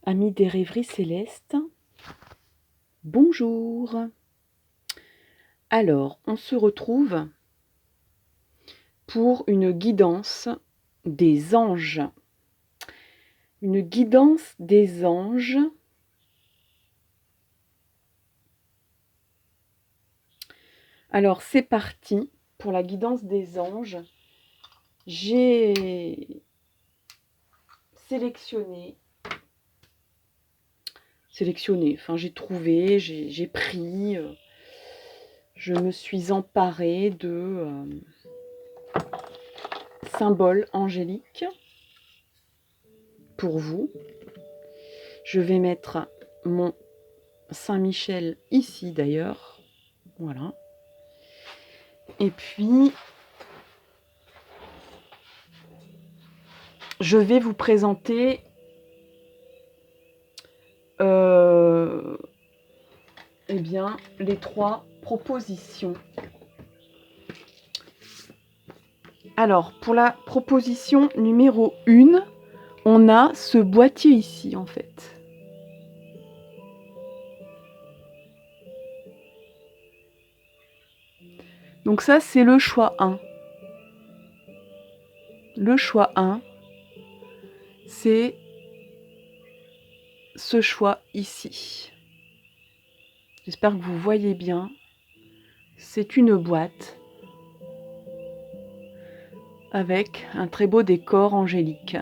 Amis des rêveries célestes, bonjour. Alors, on se retrouve pour une guidance des anges. Une guidance des anges. Alors, c'est parti pour la guidance des anges. J'ai sélectionné, enfin j'ai trouvé, j'ai pris, je me suis emparée de symboles angéliques pour vous. Je vais mettre mon Saint-Michel ici d'ailleurs. Voilà. Et puis, je vais vous présenter eh bien, les 3 propositions. Alors, pour la proposition numéro 1, on a ce boîtier ici, en fait. Donc ça, c'est le choix 1. Le choix 1, c'est ce choix ici. J'espère que vous voyez bien. C'est une boîte avec un très beau décor angélique.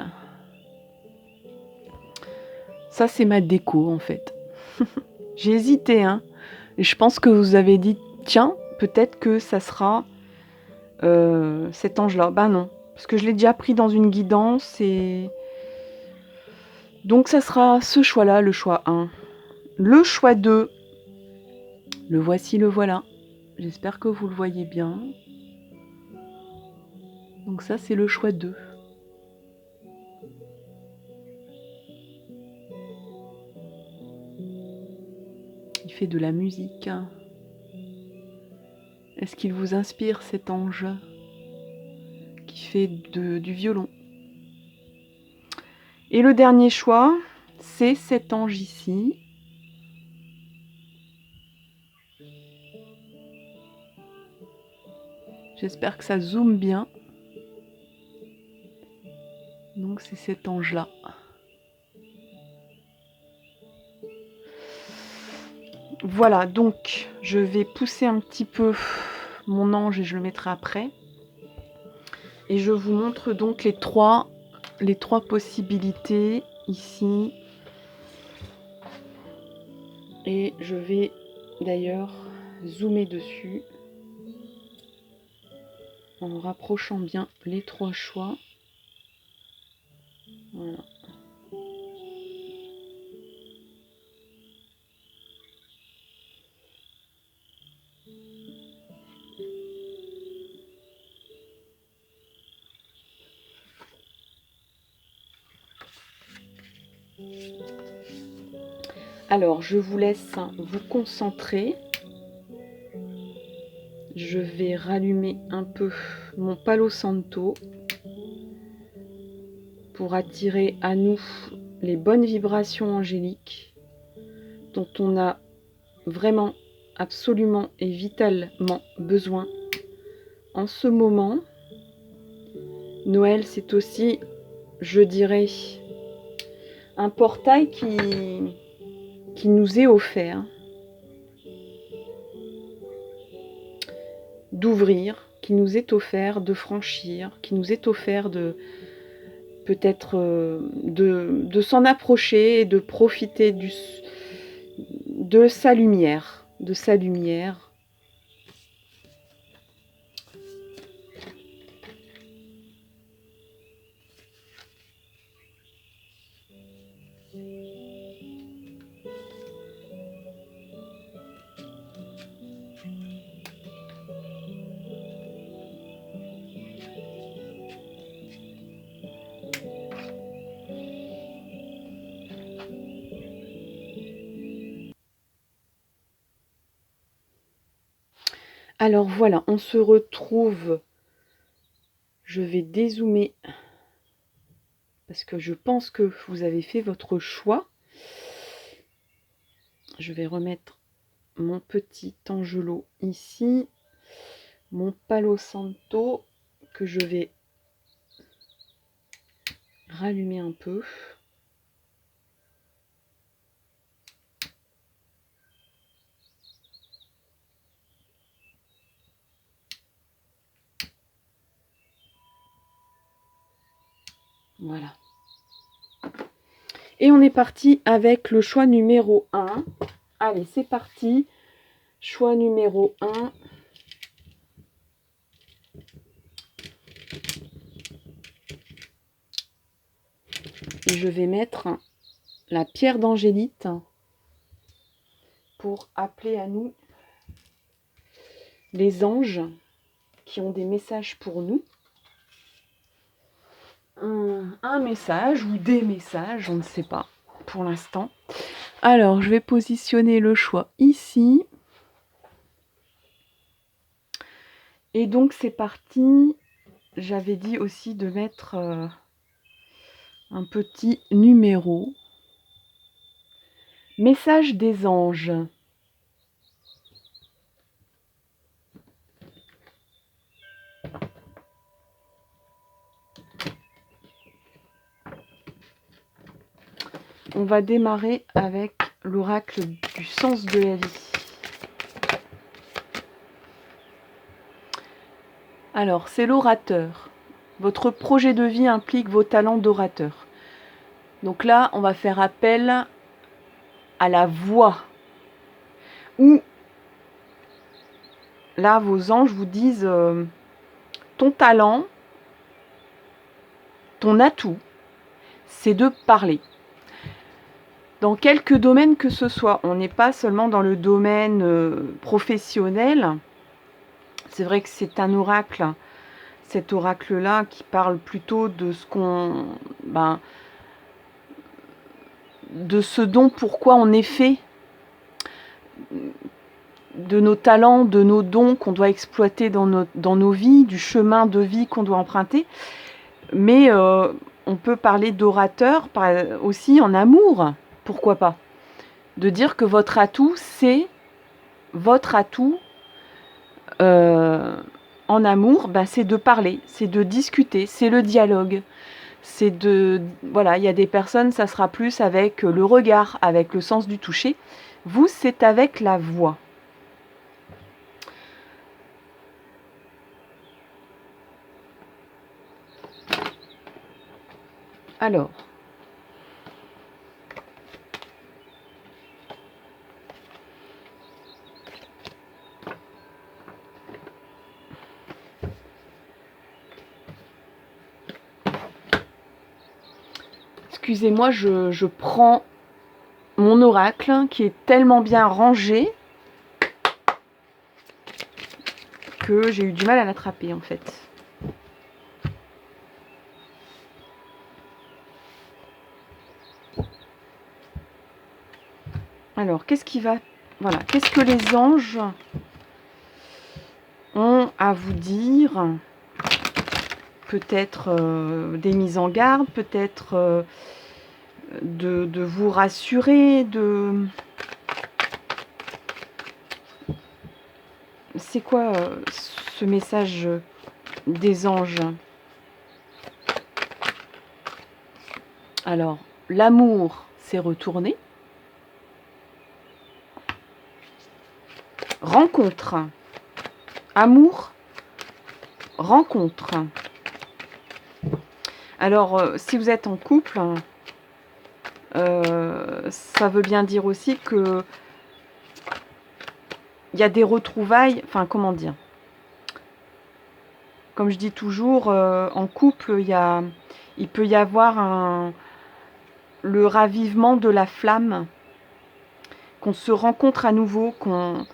Ça, c'est ma déco, en fait. J'ai hésité, hein. Et je pense que vous avez dit, tiens, peut-être que ça sera cet ange-là. Bah non, parce que je l'ai déjà pris dans une guidance et... Donc ça sera ce choix-là, le choix 1. Le choix 2, le voici, le voilà. J'espère que vous le voyez bien. Donc ça, c'est le choix 2. Il fait de la musique. Est-ce qu'il vous inspire, cet ange qui fait du violon? Et le dernier choix, c'est cet ange ici. J'espère que ça zoome bien. Donc c'est cet ange-là. Voilà, donc je vais pousser un petit peu mon ange et je le mettrai après. Et je vous montre donc les trois possibilités ici. Et je vais d'ailleurs zoomer dessus en rapprochant bien les 3 choix. Voilà. Alors, je vous laisse vous concentrer. Je vais rallumer un peu mon Palo Santo pour attirer à nous les bonnes vibrations angéliques dont on a vraiment, absolument et vitalement besoin en ce moment. Noël, c'est aussi, je dirais, un portail qui nous est offert d'ouvrir, qui nous est offert de franchir, qui nous est offert de peut-être de s'en approcher et de profiter de sa lumière, Alors voilà, on se retrouve. Je vais dézoomer parce que je pense que vous avez fait votre choix. Je vais remettre mon petit angelot ici, mon palo santo que je vais rallumer un peu. Voilà. Et on est parti avec le choix numéro 1. Allez, c'est parti. Choix numéro 1. Et je vais mettre la pierre d'angélite pour appeler à nous les anges qui ont des messages pour nous. Un message ou des messages, on ne sait pas pour l'instant. Alors, je vais positionner le choix ici. Et donc, c'est parti. J'avais dit aussi de mettre un petit numéro. Message des anges. On va démarrer avec l'oracle du sens de la vie. Alors, c'est l'orateur. Votre projet de vie implique vos talents d'orateur. Donc là, on va faire appel à la voix. Ou là, vos anges vous disent ton talent, ton atout, c'est de parler. Dans quelque domaine que ce soit, on n'est pas seulement dans le domaine professionnel. C'est vrai que c'est un oracle, cet oracle-là, qui parle plutôt de ce qu'on, de ce dont pourquoi on est fait, de nos talents, de nos dons qu'on doit exploiter dans nos vies, du chemin de vie qu'on doit emprunter. Mais on peut parler d'orateur aussi en amour, pourquoi pas. De dire que votre atout, c'est votre atout en amour, c'est de parler, c'est de discuter, c'est le dialogue. C'est de... Voilà, il y a des personnes, ça sera plus avec le regard, avec le sens du toucher. Vous, c'est avec la voix. Alors, excusez-moi, je prends mon oracle qui est tellement bien rangé que j'ai eu du mal à l'attraper en fait. Alors, qu'est-ce que les anges ont à vous dire? Peut-être des mises en garde, peut-être de vous rassurer, C'est quoi ce message des anges? Alors, l'amour s'est retourné. Rencontre. Amour, rencontre. Alors, si vous êtes en couple, ça veut bien dire aussi que il y a des retrouvailles, enfin comment dire, comme je dis toujours, en couple, il peut y avoir le ravivement de la flamme, qu'on se rencontre à nouveau, qu'on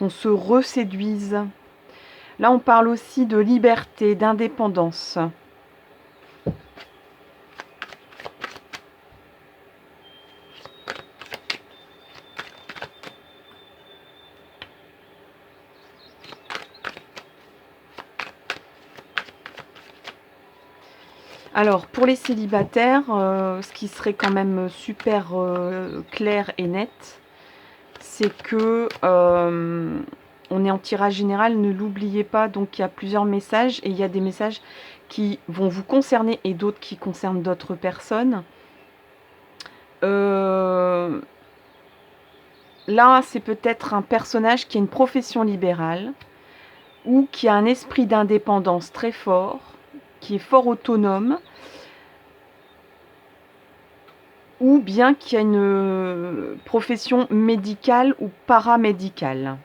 se reséduise. Là, on parle aussi de liberté, d'indépendance. Alors, pour les célibataires, ce qui serait quand même super clair et net, c'est que on est en tirage général, ne l'oubliez pas. Donc il y a plusieurs messages et il y a des messages qui vont vous concerner et d'autres qui concernent d'autres personnes. Là, c'est peut-être un personnage qui a une profession libérale ou qui a un esprit d'indépendance très fort, qui est fort autonome, ou bien qui a une profession médicale ou paramédicale.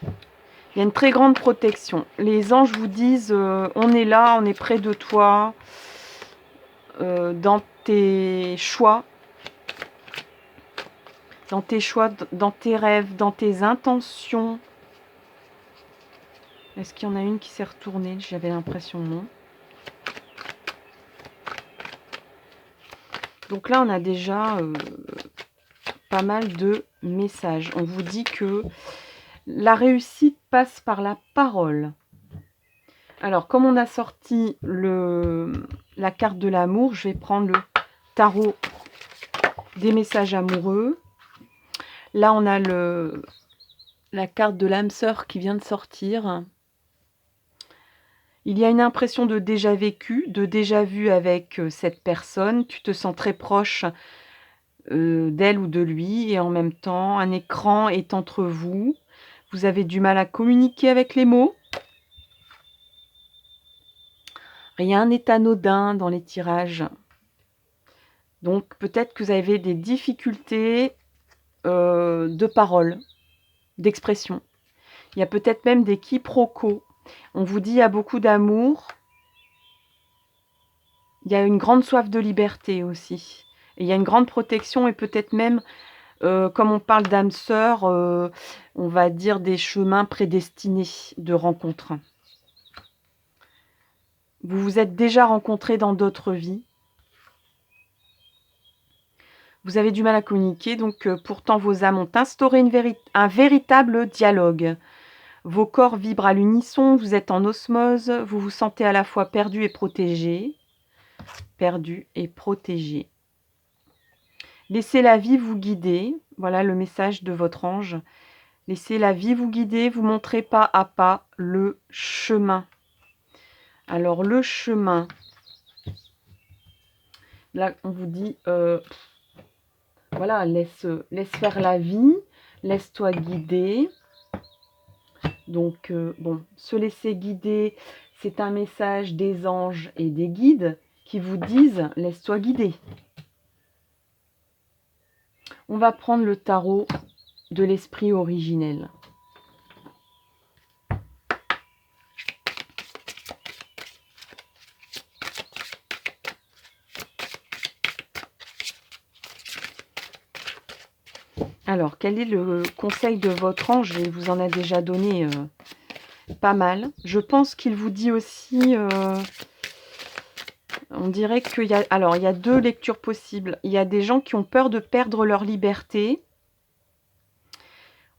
Il y a une très grande protection. Les anges vous disent on est là, on est près de toi, dans tes choix, dans tes rêves, dans tes intentions. Est-ce qu'il y en a une qui s'est retournée? J'avais l'impression non. Donc là, on a déjà pas mal de messages. On vous dit que la réussite passe par la parole. Alors, comme on a sorti la carte de l'amour, je vais prendre le tarot des messages amoureux. Là, on a la carte de l'âme sœur qui vient de sortir. Il y a une impression de déjà vécu, de déjà vu avec cette personne. Tu te sens très proche d'elle ou de lui et en même temps, un écran est entre vous. Vous avez du mal à communiquer avec les mots. Rien n'est anodin dans les tirages. Donc peut-être que vous avez des difficultés de parole, d'expression. Il y a peut-être même des quiproquos. On vous dit il y a beaucoup d'amour. Il y a une grande soif de liberté aussi. Et il y a une grande protection et peut-être même, comme on parle d'âme sœur, on va dire des chemins prédestinés de rencontres. Vous vous êtes déjà rencontrés dans d'autres vies. Vous avez du mal à communiquer, donc pourtant vos âmes ont instauré un véritable dialogue. Vos corps vibrent à l'unisson, vous êtes en osmose, vous vous sentez à la fois perdu et protégé. Perdu et protégé. Laissez la vie vous guider. Voilà le message de votre ange. Laissez la vie vous guider, vous montrer pas à pas le chemin. Alors le chemin, là on vous dit, voilà, laisse faire la vie, laisse-toi guider. Donc bon, se laisser guider, c'est un message des anges et des guides qui vous disent laisse-toi guider. On va prendre le tarot de l'esprit originel. Alors, quel est le conseil de votre ange? Il vous en a déjà donné pas mal. Je pense qu'il vous dit aussi... on dirait qu'il y a... Alors, il y a deux lectures possibles. Il y a des gens qui ont peur de perdre leur liberté.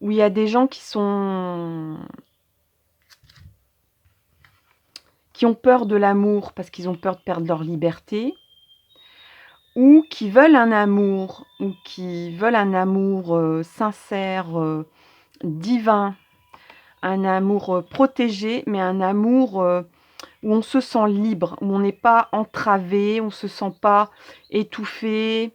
Ou il y a des gens qui ont peur de l'amour parce qu'ils ont peur de perdre leur liberté. Ou qui veulent un amour, sincère, divin, un amour protégé, mais un amour où on se sent libre, où on n'est pas entravé, on ne se sent pas étouffé.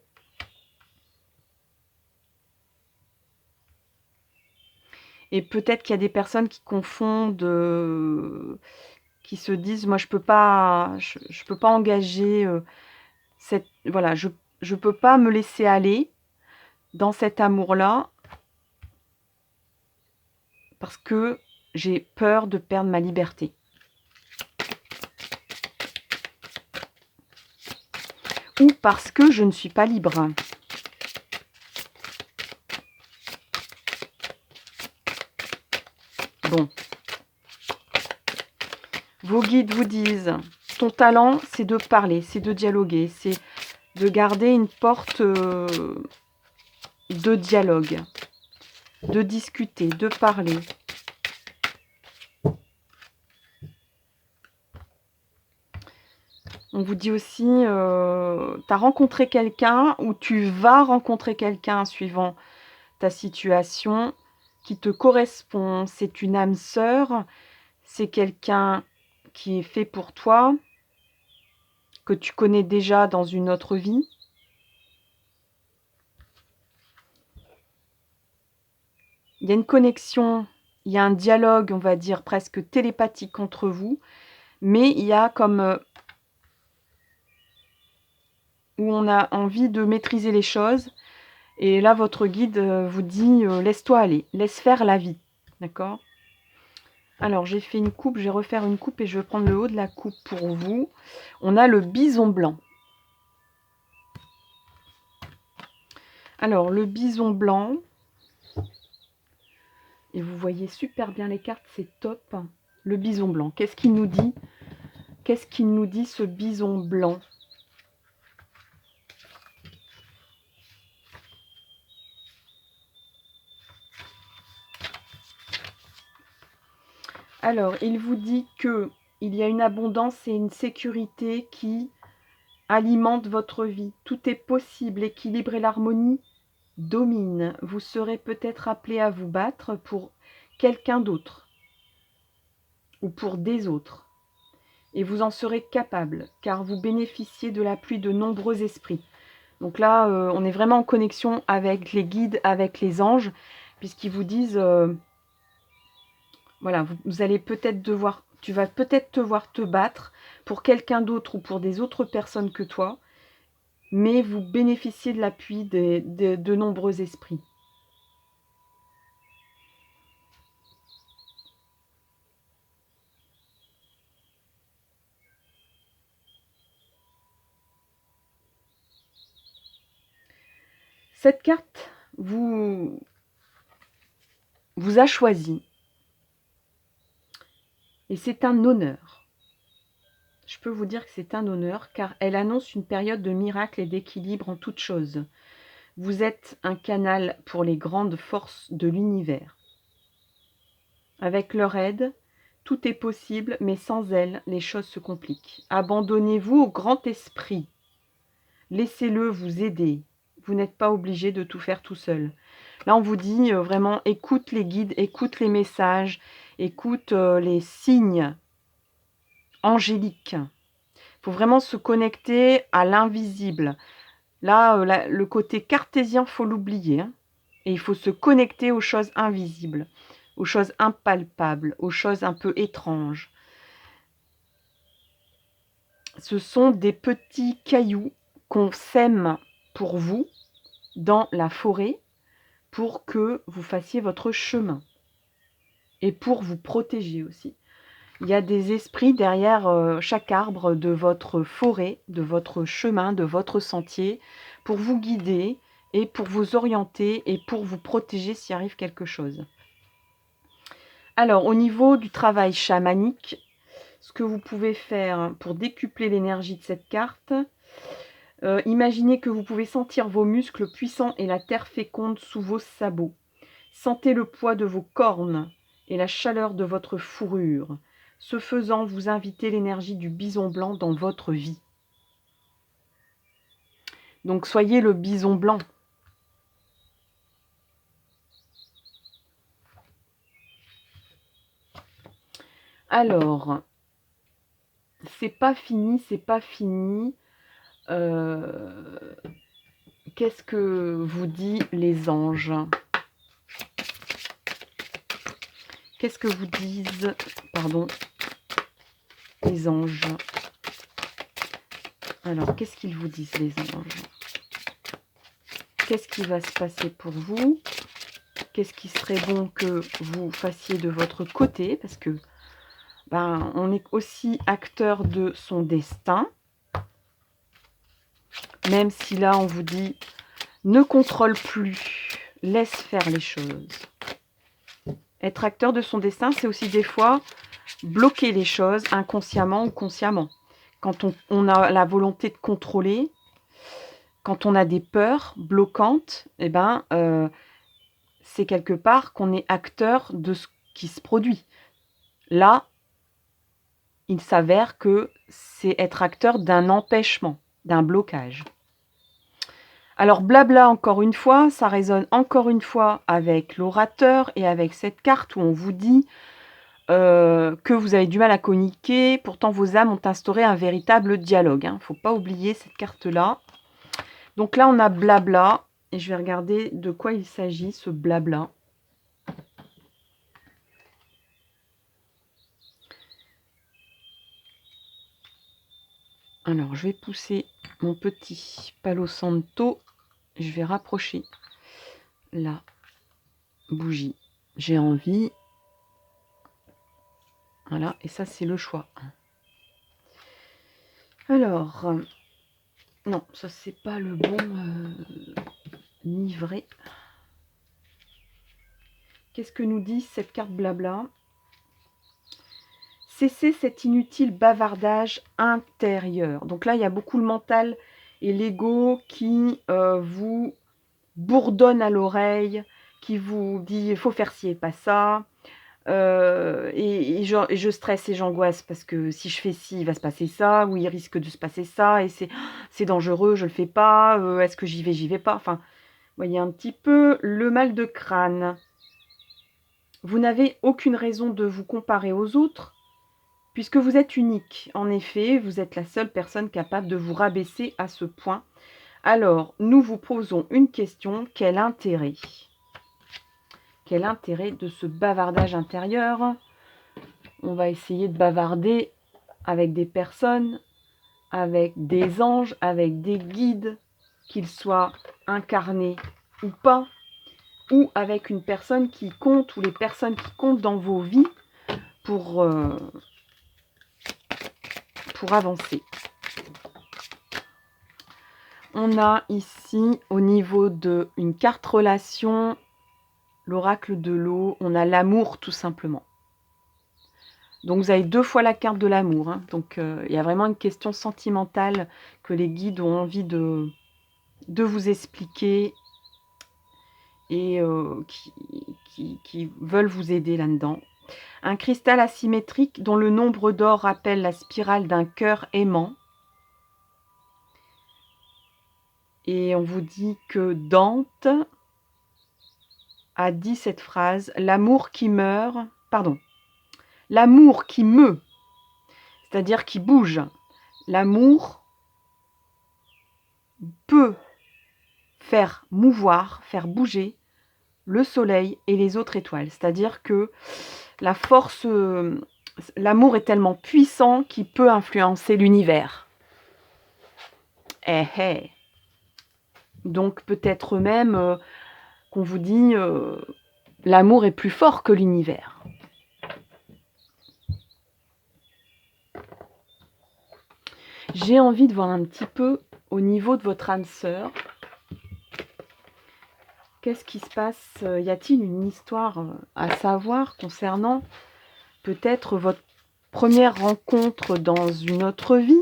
Et peut-être qu'il y a des personnes qui confondent, qui se disent, moi je peux pas engager voilà, je peux pas me laisser aller dans cet amour-là parce que j'ai peur de perdre ma liberté. Ou parce que je ne suis pas libre. Bon. Vos guides vous disent, ton talent, c'est de parler, c'est de dialoguer, c'est de garder une porte de dialogue, de discuter, de parler. On vous dit aussi, tu as rencontré quelqu'un ou tu vas rencontrer quelqu'un suivant ta situation qui te correspond. C'est une âme sœur, c'est quelqu'un qui est fait pour toi, que tu connais déjà dans une autre vie. Il y a une connexion, il y a un dialogue, on va dire, presque télépathique entre vous, mais il y a comme où on a envie de maîtriser les choses. Et là, votre guide vous dit laisse-toi aller, laisse faire la vie. D'accord? Alors, j'ai fait une coupe, je vais refaire une coupe et je vais prendre le haut de la coupe pour vous. On a le bison blanc. Alors, le bison blanc, et vous voyez super bien les cartes, c'est top. Le bison blanc, qu'est-ce qu'il nous dit? Qu'est-ce qu'il nous dit, ce bison blanc? Alors, il vous dit que il y a une abondance et une sécurité qui alimente votre vie. Tout est possible, l'équilibre et l'harmonie dominent. Vous serez peut-être appelé à vous battre pour quelqu'un d'autre ou pour des autres. Et vous en serez capable, car vous bénéficiez de l'appui de nombreux esprits. Donc là, on est vraiment en connexion avec les guides, avec les anges, puisqu'ils vous disent, voilà, vous allez peut-être devoir, tu vas peut-être devoir te battre pour quelqu'un d'autre ou pour des autres personnes que toi, mais vous bénéficiez de l'appui de nombreux esprits. Cette carte vous a choisi. Et c'est un honneur. Je peux vous dire que c'est un honneur, car elle annonce une période de miracle et d'équilibre en toutes choses. Vous êtes un canal pour les grandes forces de l'univers. Avec leur aide, tout est possible, mais sans elle, les choses se compliquent. Abandonnez-vous au grand esprit. Laissez-le vous aider. Vous n'êtes pas obligé de tout faire tout seul. Là, on vous dit vraiment, écoute les guides, écoute les messages, écoute les signes angéliques. Il faut vraiment se connecter à l'invisible. Là, le côté cartésien, il faut l'oublier. Hein. Et il faut se connecter aux choses invisibles, aux choses impalpables, aux choses un peu étranges. Ce sont des petits cailloux qu'on sème pour vous dans la forêt pour que vous fassiez votre chemin et pour vous protéger aussi. Il y a des esprits derrière chaque arbre de votre forêt, de votre chemin, de votre sentier, pour vous guider et pour vous orienter et pour vous protéger s'il arrive quelque chose. Alors, au niveau du travail chamanique, ce que vous pouvez faire pour décupler l'énergie de cette carte, imaginez que vous pouvez sentir vos muscles puissants et la terre féconde sous vos sabots. Sentez le poids de vos cornes et la chaleur de votre fourrure. Ce faisant, vous invitez l'énergie du bison blanc dans votre vie. Donc soyez le bison blanc. Alors, c'est pas fini, c'est pas fini. Qu'est-ce que vous dit les anges? Qu'est-ce que vous disent, pardon, les anges? Alors, qu'est-ce qu'ils vous disent, les anges? Qu'est-ce qui va se passer pour vous? Qu'est-ce qui serait bon que vous fassiez de votre côté? Parce que on est aussi acteur de son destin. Même si là, on vous dit, ne contrôle plus, laisse faire les choses. Être acteur de son destin, c'est aussi des fois bloquer les choses inconsciemment ou consciemment. Quand on a la volonté de contrôler, quand on a des peurs bloquantes, c'est quelque part qu'on est acteur de ce qui se produit. Là, il s'avère que c'est être acteur d'un empêchement, d'un blocage. Alors blabla encore une fois, ça résonne encore une fois avec l'orateur et avec cette carte où on vous dit que vous avez du mal à communiquer, pourtant vos âmes ont instauré un véritable dialogue. Il ne faut pas oublier cette carte-là. Donc là, on a blabla, et je vais regarder de quoi il s'agit, ce blabla. Alors, je vais pousser mon petit Palo Santo, je vais rapprocher la bougie. J'ai envie. Voilà, et ça, c'est le choix. Alors, non, ça, c'est pas le bon livret. Qu'est-ce que nous dit cette carte blabla? Cessez cet inutile bavardage intérieur. Donc là, il y a beaucoup le mental et l'ego qui vous bourdonne à l'oreille, qui vous dit il faut faire ci et pas ça. Et je stresse et j'angoisse parce que si je fais ci, il va se passer ça, ou il risque de se passer ça, et c'est dangereux, je le fais pas, est-ce que j'y vais pas. Enfin, vous voyez un petit peu le mal de crâne. Vous n'avez aucune raison de vous comparer aux autres, puisque vous êtes unique. En effet, vous êtes la seule personne capable de vous rabaisser à ce point. Alors, nous vous posons une question, quel intérêt? Quel intérêt de ce bavardage intérieur? On va essayer de bavarder avec des personnes, avec des anges, avec des guides, qu'ils soient incarnés ou pas, ou avec une personne qui compte, ou les personnes qui comptent dans vos vies pour avancer. On a ici, au niveau d'une carte relation, l'oracle de l'eau, on a l'amour tout simplement. Donc vous avez 2 fois la carte de l'amour. Hein. Donc il y a vraiment une question sentimentale que les guides ont envie de vous expliquer et qui veulent vous aider là-dedans. Un cristal asymétrique dont le nombre d'or rappelle la spirale d'un cœur aimant. Et on vous dit que Dante a dit cette phrase, l'amour qui meurt, pardon, l'amour qui meut, c'est-à-dire qui bouge. L'amour peut faire mouvoir, faire bouger le soleil et les autres étoiles. C'est-à-dire que la force, l'amour est tellement puissant qu'il peut influencer l'univers. Eh, eh. Donc peut-être même qu'on vous dit l'amour est plus fort que l'univers. J'ai envie de voir un petit peu au niveau de votre âme sœur. Qu'est-ce qui se passe? Y a-t-il une histoire à savoir concernant peut-être votre première rencontre dans une autre vie?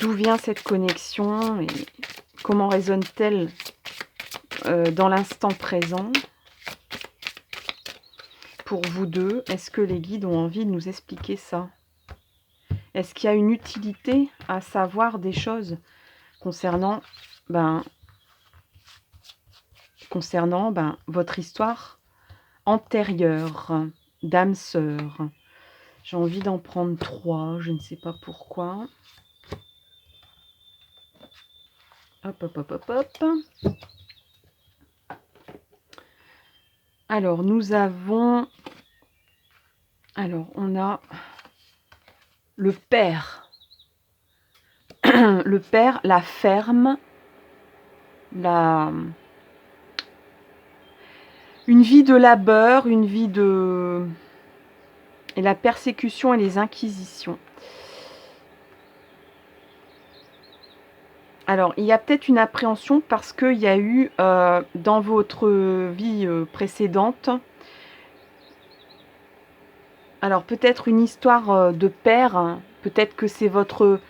D'où vient cette connexion et comment résonne-t-elle dans l'instant présent? Pour vous deux, est-ce que les guides ont envie de nous expliquer ça? Est-ce qu'il y a une utilité à savoir des choses concernant votre histoire antérieure d'âme sœur? J'ai envie d'en prendre 3, je ne sais pas pourquoi. Hop, hop, hop, hop, hop. Alors, nous avons... Alors, on a le père. Le père, la ferme, une vie de labeur, une vie de... et la persécution et les inquisitions. Alors, il y a peut-être une appréhension parce qu'il y a eu dans votre vie précédente, alors peut-être une histoire de père, hein. Peut-être que c'est votre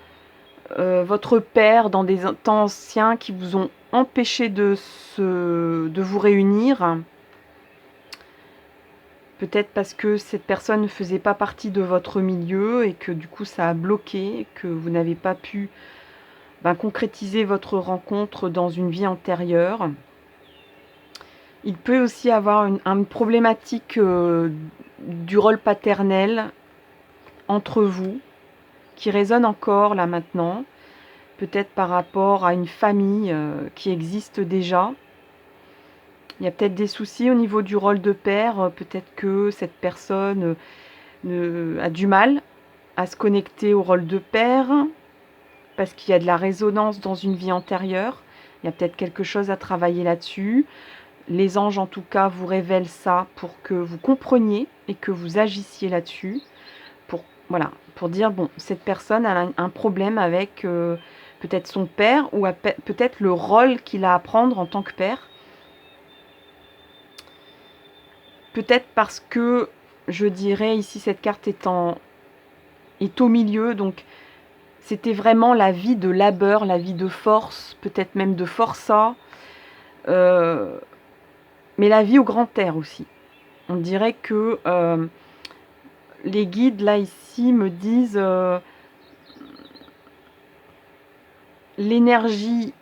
père dans des temps anciens qui vous ont empêché de vous réunir. Peut-être parce que cette personne ne faisait pas partie de votre milieu et que du coup ça a bloqué, que vous n'avez pas pu concrétiser votre rencontre dans une vie antérieure. Il peut aussi avoir une problématique du rôle paternel entre vous, qui résonne encore là maintenant, peut-être par rapport à une famille qui existe déjà. Il y a peut-être des soucis au niveau du rôle de père, peut-être que cette personne a du mal à se connecter au rôle de père, parce qu'il y a de la résonance dans une vie antérieure. Il y a peut-être quelque chose à travailler là-dessus. Les anges, en tout cas, vous révèlent ça pour que vous compreniez et que vous agissiez là-dessus. Voilà, pour dire, bon, cette personne a un problème avec peut-être son père ou peut-être le rôle qu'il a à prendre en tant que père. Peut-être parce que, je dirais, ici, cette carte est au milieu, donc c'était vraiment la vie de labeur, la vie de force, peut-être même de forçat, mais la vie au grand air aussi. On dirait que les guides, là, ici, me disent l'énergie,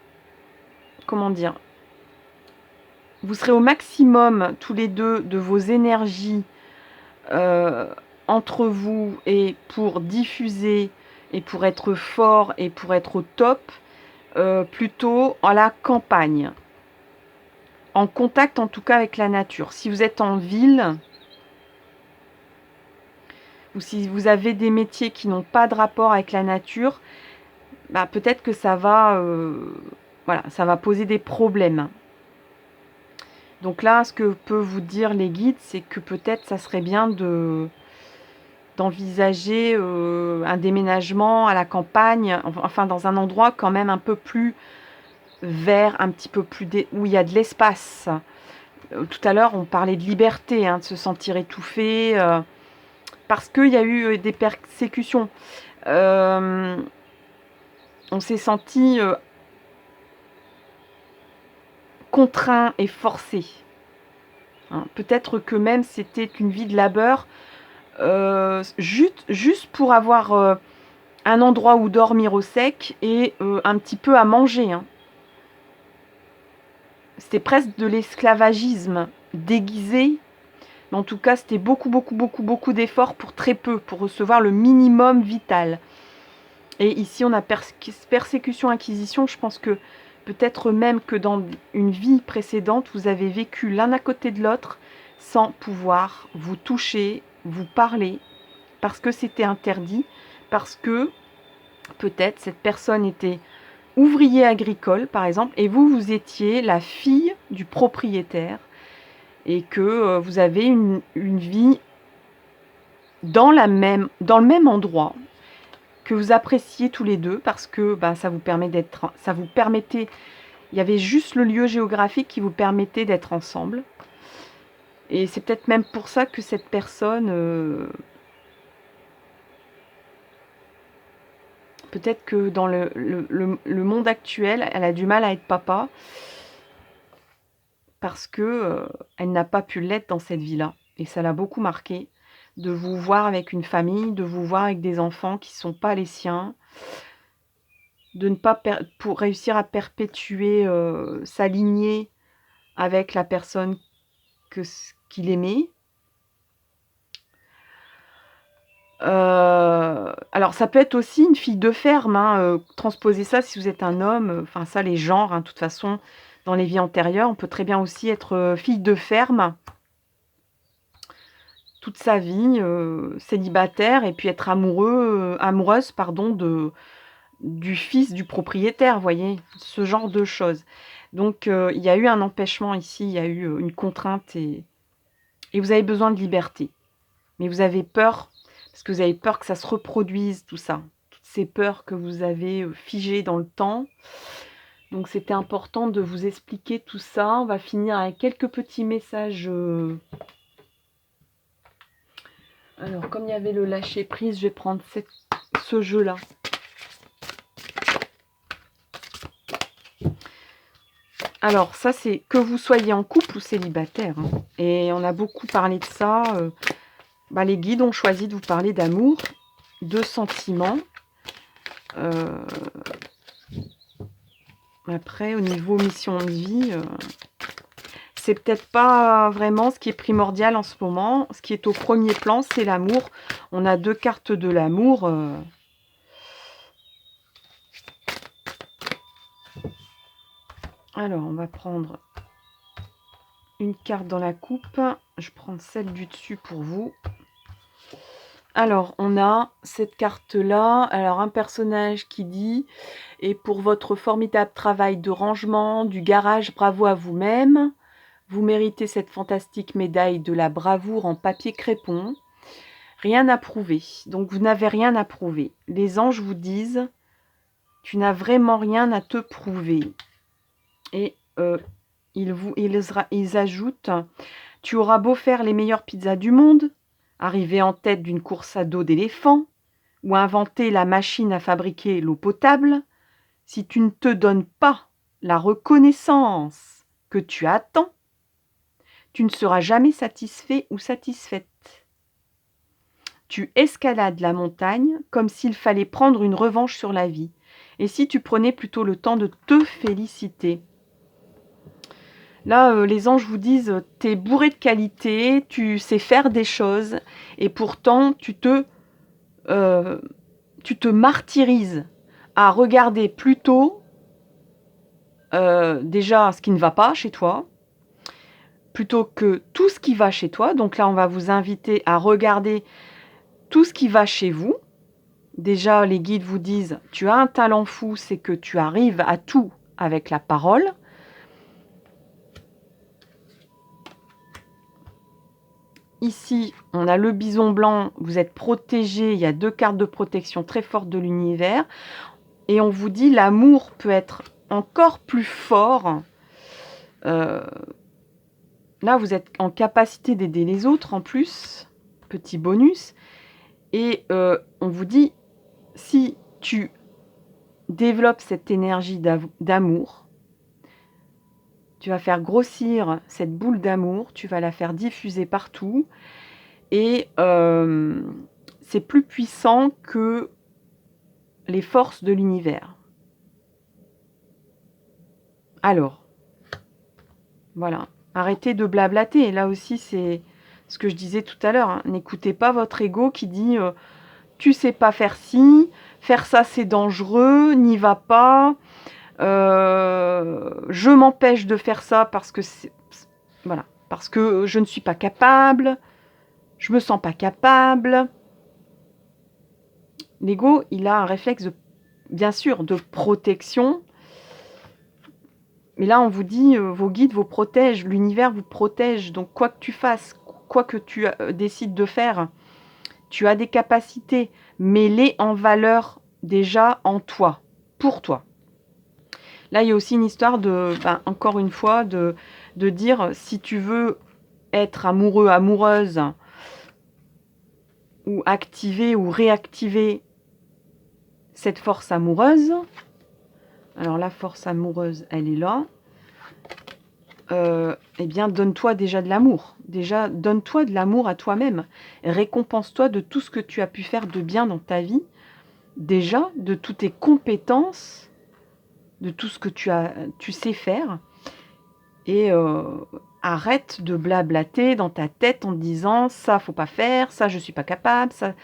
comment dire, vous serez au maximum, tous les deux, de vos énergies entre vous et pour diffuser et pour être fort et pour être au top, plutôt à la campagne. En contact, en tout cas, avec la nature. Si vous êtes en ville, ou si vous avez des métiers qui n'ont pas de rapport avec la nature, peut-être que ça va, ça va poser des problèmes. Donc là, ce que peuvent vous dire les guides, c'est que peut-être ça serait bien d'envisager un déménagement à la campagne, enfin dans un endroit quand même un peu plus vert, un petit peu plus où il y a de l'espace. Tout à l'heure, on parlait de liberté, de se sentir étouffé, parce qu'il y a eu des persécutions. On s'est senti contraint et forcé. Peut-être que même c'était une vie de labeur, juste pour avoir un endroit où dormir au sec et un petit peu à manger. C'était presque de l'esclavagisme déguisé. Mais en tout cas, c'était beaucoup d'efforts pour très peu, pour recevoir le minimum vital. Et ici, on a persécution-acquisition. Je pense que peut-être même que dans une vie précédente, vous avez vécu l'un à côté de l'autre sans pouvoir vous toucher, vous parler, parce que c'était interdit, parce que peut-être cette personne était ouvrier agricole, par exemple, et vous étiez la fille du propriétaire, et que vous avez une vie dans le même endroit, que vous appréciez tous les deux, parce que ça vous permettait, il y avait juste le lieu géographique qui vous permettait d'être ensemble. Et c'est peut-être même pour ça que cette personne, peut-être que dans le monde actuel, elle a du mal à être papa, parce que elle n'a pas pu l'être dans cette vie-là. Et ça l'a beaucoup marqué, de vous voir avec une famille, de vous voir avec des enfants qui ne sont pas les siens, de ne pas pour réussir à perpétuer sa lignée avec la personne qu'il aimait. Alors ça peut être aussi une fille de ferme, transposer ça si vous êtes un homme, enfin ça les genres, de toute façon, dans les vies antérieures, on peut très bien aussi être fille de ferme toute sa vie, célibataire, et puis être amoureuse du fils du propriétaire, vous voyez, ce genre de choses. Donc il y a eu un empêchement ici, il y a eu une contrainte, et vous avez besoin de liberté. Mais vous avez peur, parce que vous avez peur que ça se reproduise, tout ça. Toutes ces peurs que vous avez figées dans le temps. Donc c'était important de vous expliquer tout ça. On va finir avec quelques petits messages. Alors, comme il y avait le lâcher prise, je vais prendre ce jeu-là. Alors, ça, c'est que vous soyez en couple ou célibataire. Et on a beaucoup parlé de ça. Les guides ont choisi de vous parler d'amour, de sentiments. Après, au niveau mission de vie, c'est peut-être pas vraiment ce qui est primordial en ce moment. Ce qui est au premier plan, c'est l'amour. On a 2 cartes de l'amour. Alors, on va prendre une carte dans la coupe. Je prends celle du dessus pour vous. Alors, on a cette carte-là. Alors, un personnage qui dit « Et pour votre formidable travail de rangement du garage, bravo à vous-même. Vous méritez cette fantastique médaille de la bravoure en papier crépon. Rien à prouver. » Donc, vous n'avez rien à prouver. Les anges vous disent « Tu n'as vraiment rien à te prouver. » Et ils ajoutent « Tu auras beau faire les meilleures pizzas du monde, arriver en tête d'une course à dos d'éléphant, ou inventer la machine à fabriquer l'eau potable, si tu ne te donnes pas la reconnaissance que tu attends, tu ne seras jamais satisfait ou satisfaite. Tu escalades la montagne comme s'il fallait prendre une revanche sur la vie. Et si tu prenais plutôt le temps de te féliciter ?» Là, les anges vous disent « T'es bourré de qualité, tu sais faire des choses, et pourtant tu te martyrises à regarder plutôt déjà ce qui ne va pas chez toi, plutôt que tout ce qui va chez toi. » Donc là, on va vous inviter à regarder tout ce qui va chez vous. Déjà, les guides vous disent « Tu as un talent fou, c'est que tu arrives à tout avec la parole. » Ici, on a le bison blanc, vous êtes protégé, il y a 2 cartes de protection très fortes de l'univers. Et on vous dit l'amour peut être encore plus fort. Là, vous êtes en capacité d'aider les autres en plus, petit bonus. Et on vous dit, si tu développes cette énergie d'amour, tu vas faire grossir cette boule d'amour, tu vas la faire diffuser partout. Et c'est plus puissant que les forces de l'univers. Alors, voilà. Arrêtez de blablater. Là aussi, c'est ce que je disais tout à l'heure. Hein. N'écoutez pas votre ego qui dit tu sais pas faire ci, faire ça c'est dangereux, n'y va pas. Je m'empêche de faire ça parce que voilà, parce que je ne suis pas capable. Je me sens pas capable. L'ego, il a un réflexe, bien sûr, de protection. Mais là, on vous dit, vos guides vous protègent, l'univers vous protège. Donc, quoi que tu fasses, quoi que tu décides de faire, tu as des capacités. Mets-les en valeur déjà en toi, pour toi. Là, il y a aussi une histoire de, encore une fois, de dire, si tu veux être amoureux, amoureuse, ou activer ou réactiver cette force amoureuse. Alors la force amoureuse, elle est là. Eh bien, donne-toi déjà de l'amour. Déjà, donne-toi de l'amour à toi-même. Récompense-toi de tout ce que tu as pu faire de bien dans ta vie. Déjà, de toutes tes compétences, de tout ce que tu sais faire. Et arrête de blablater dans ta tête en te disant « ça, faut pas faire, ça, je suis pas capable, ça... »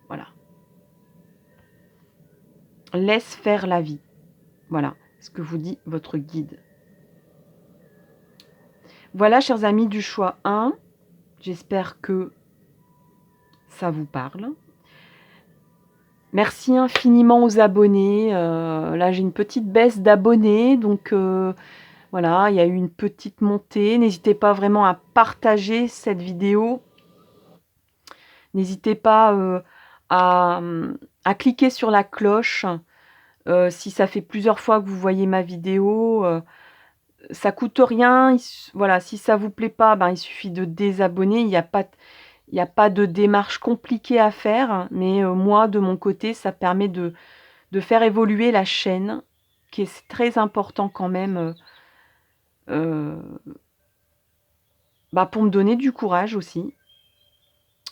Voilà. Laisse faire la vie. Voilà ce que vous dit votre guide. Voilà, chers amis du choix 1. J'espère que ça vous parle. Merci infiniment aux abonnés. Là, j'ai une petite baisse d'abonnés. Donc, voilà, il y a eu une petite montée. N'hésitez pas vraiment à partager cette vidéo. N'hésitez pas à cliquer sur la cloche. Si ça fait plusieurs fois que vous voyez ma vidéo, ça coûte rien. Voilà, si ça vous plaît pas, il suffit de désabonner. Il n'y a pas de démarche compliquée à faire. Mais moi, de mon côté, ça permet de faire évoluer la chaîne, qui est très important quand même, pour me donner du courage aussi.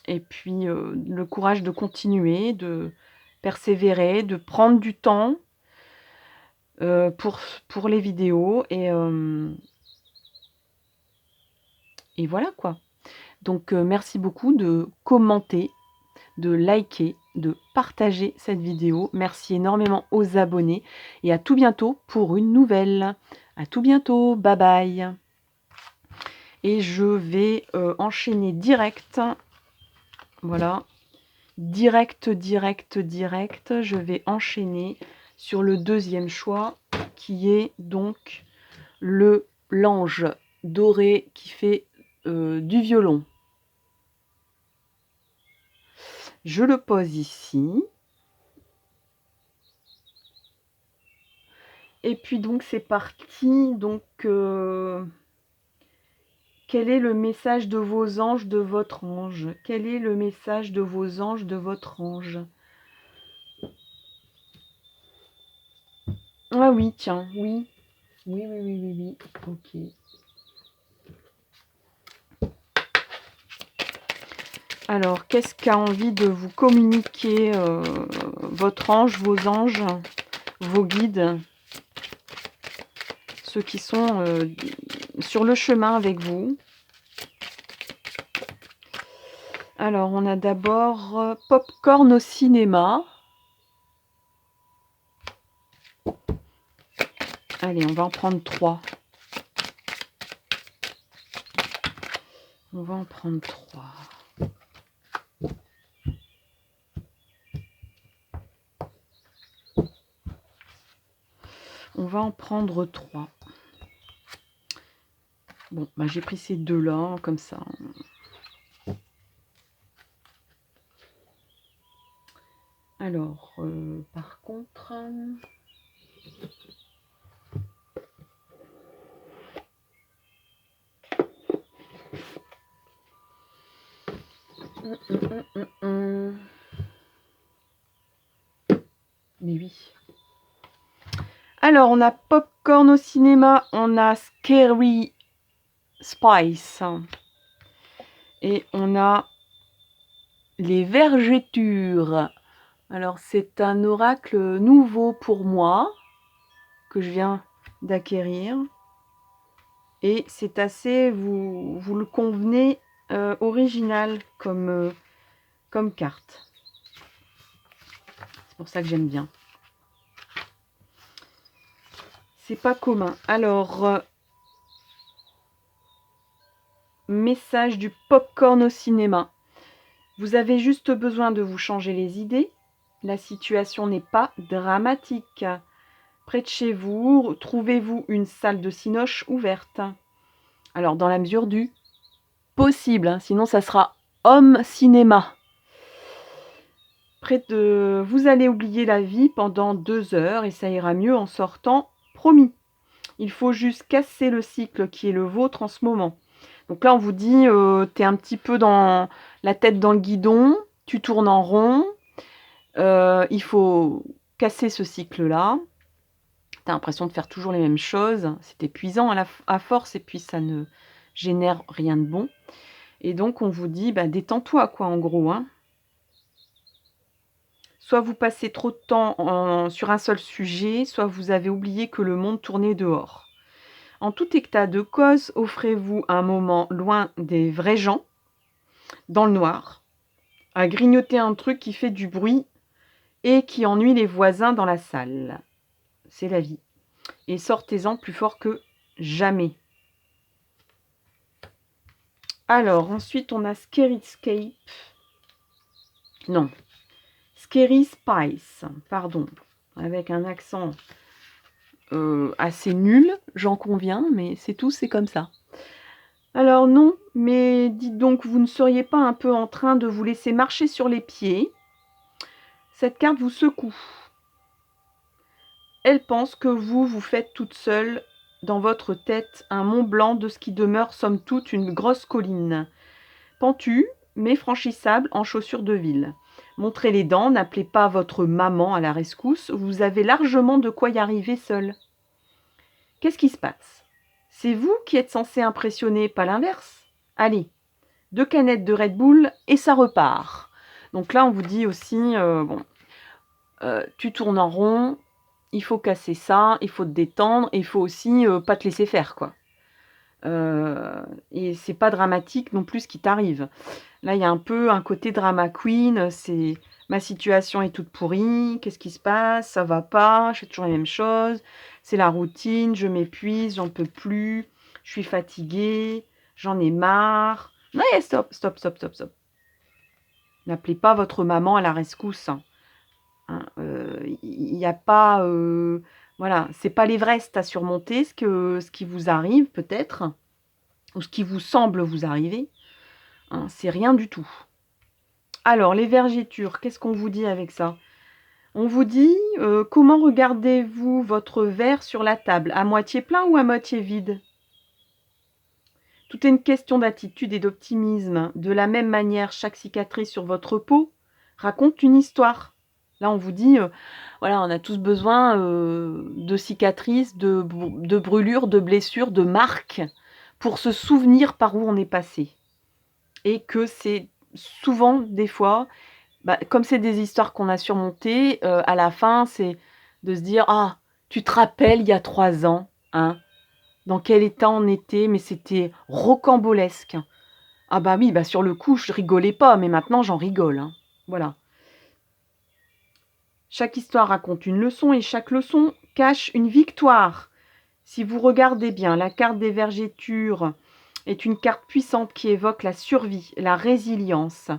Et puis, le courage de continuer, de persévérer, de prendre du temps. pour les vidéos. Et voilà quoi. Donc merci beaucoup de commenter, de liker, de partager cette vidéo. Merci énormément aux abonnés et à tout bientôt pour une nouvelle. À tout bientôt, bye bye. Et je vais enchaîner direct. Voilà. Direct. Je vais enchaîner sur le deuxième choix qui est donc l'ange doré qui fait du violon. Je le pose ici. Et puis donc c'est parti. Donc quel est le message de vos anges, de votre ange? Quel est le message de vos anges, de votre ange? Ah oui, tiens, oui. Oui. Ok. Alors, qu'est-ce qu'a envie de vous communiquer votre ange, vos anges, vos guides, ceux qui sont sur le chemin avec vous? Alors, on a d'abord Popcorn au cinéma. Allez, on va en prendre 3. On va en prendre 3. On va en prendre 3. Bon, bah, j'ai pris ces deux-là, comme ça. Alors, par contre... Mais oui. Alors, on a Popcorn au cinéma, on a Scary Spice. Et on a les vergetures. Alors, c'est un oracle nouveau pour moi, que je viens d'acquérir. Et c'est assez, vous le convenez, original comme carte. C'est pour ça que j'aime bien. C'est pas commun. Alors, message du popcorn au cinéma. Vous avez juste besoin de vous changer les idées. La situation n'est pas dramatique. Près de chez vous, trouvez-vous une salle de cinoche ouverte. Alors, dans la mesure du possible, hein, sinon ça sera home cinéma. Vous allez oublier la vie pendant 2 heures et ça ira mieux en sortant, promis. Il faut juste casser le cycle qui est le vôtre en ce moment. Donc là, on vous dit, tu es un petit peu dans la tête dans le guidon, tu tournes en rond, il faut casser ce cycle-là. Tu as l'impression de faire toujours les mêmes choses, c'est épuisant à force et puis ça ne génère rien de bon. Et donc, on vous dit, bah, détends-toi, quoi, en gros, hein. Soit vous passez trop de temps sur un seul sujet, soit vous avez oublié que le monde tournait dehors. En tout état de cause, offrez-vous un moment loin des vrais gens, dans le noir, à grignoter un truc qui fait du bruit et qui ennuie les voisins dans la salle. C'est la vie. Et sortez-en plus fort que jamais. Alors, ensuite, on a Scaryscape. Non. Scary Spice, pardon. Avec un accent assez nul, j'en conviens, mais c'est tout, c'est comme ça. Alors non, mais dites donc, vous ne seriez pas un peu en train de vous laisser marcher sur les pieds? Cette carte vous secoue. Elle pense que vous faites toute seule dans votre tête un mont blanc de ce qui demeure somme toute une grosse colline. Pentue, mais franchissable en chaussures de ville. Montrez les dents, n'appelez pas votre maman à la rescousse, vous avez largement de quoi y arriver seul. Qu'est-ce qui se passe? C'est vous qui êtes censé impressionner, pas l'inverse. Allez, 2 canettes de Red Bull et ça repart. Donc là, on vous dit aussi, tu tournes en rond, il faut casser ça, il faut te détendre, et il faut aussi pas te laisser faire, quoi. Et c'est pas dramatique non plus ce qui t'arrive. Là, il y a un peu un côté drama queen, c'est ma situation est toute pourrie, qu'est-ce qui se passe, ça va pas, je fais toujours les mêmes choses, c'est la routine, je m'épuise, j'en peux plus, je suis fatiguée, j'en ai marre. Ouais, stop, stop, stop, stop, stop. N'appelez pas votre maman à la rescousse. Il n'y a pas... voilà, c'est pas l'Everest à surmonter, ce qui vous arrive peut-être, ou ce qui vous semble vous arriver. Hein, c'est rien du tout. Alors, les vergitures, qu'est-ce qu'on vous dit avec ça? On vous dit, comment regardez-vous votre verre sur la table? À moitié plein ou à moitié vide? Tout est une question d'attitude et d'optimisme. De la même manière, chaque cicatrice sur votre peau raconte une histoire. Là, on vous dit, voilà, on a tous besoin de cicatrices, de brûlures, de blessures, de marques, pour se souvenir par où on est passé. Et que c'est souvent, des fois, comme c'est des histoires qu'on a surmontées, à la fin, c'est de se dire, ah, tu te rappelles il y a 3 ans, hein, dans quel état on était, mais c'était rocambolesque. Ah bah oui, sur le coup, je rigolais pas, mais maintenant j'en rigole. Hein. Voilà. Chaque histoire raconte une leçon et chaque leçon cache une victoire. Si vous regardez bien, la carte des vergitures est une carte puissante qui évoque la survie, la résilience,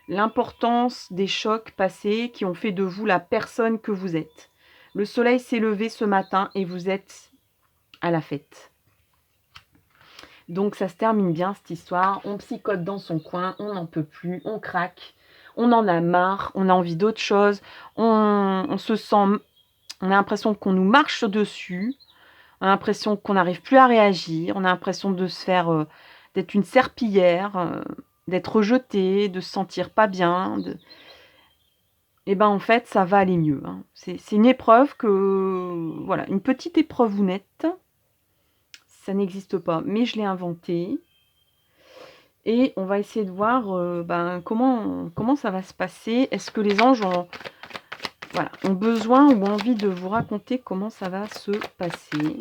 l'importance des chocs passés qui ont fait de vous la personne que vous êtes. Le soleil s'est levé ce matin et vous êtes à la fête. Donc ça se termine bien cette histoire, on psychote dans son coin, on n'en peut plus, on craque, on en a marre, on a envie d'autre chose, on se sent, on a l'impression qu'on nous marche dessus, on a l'impression qu'on n'arrive plus à réagir, on a l'impression de se faire, d'être une serpillière, d'être rejeté, de se sentir pas bien. Et en fait, ça va aller mieux. Hein. C'est une épreuve voilà, une petite épreuve nette. Ça n'existe pas, mais je l'ai inventée. Et on va essayer de voir comment ça va se passer. Est-ce que les anges ont besoin ou envie de vous raconter comment ça va se passer?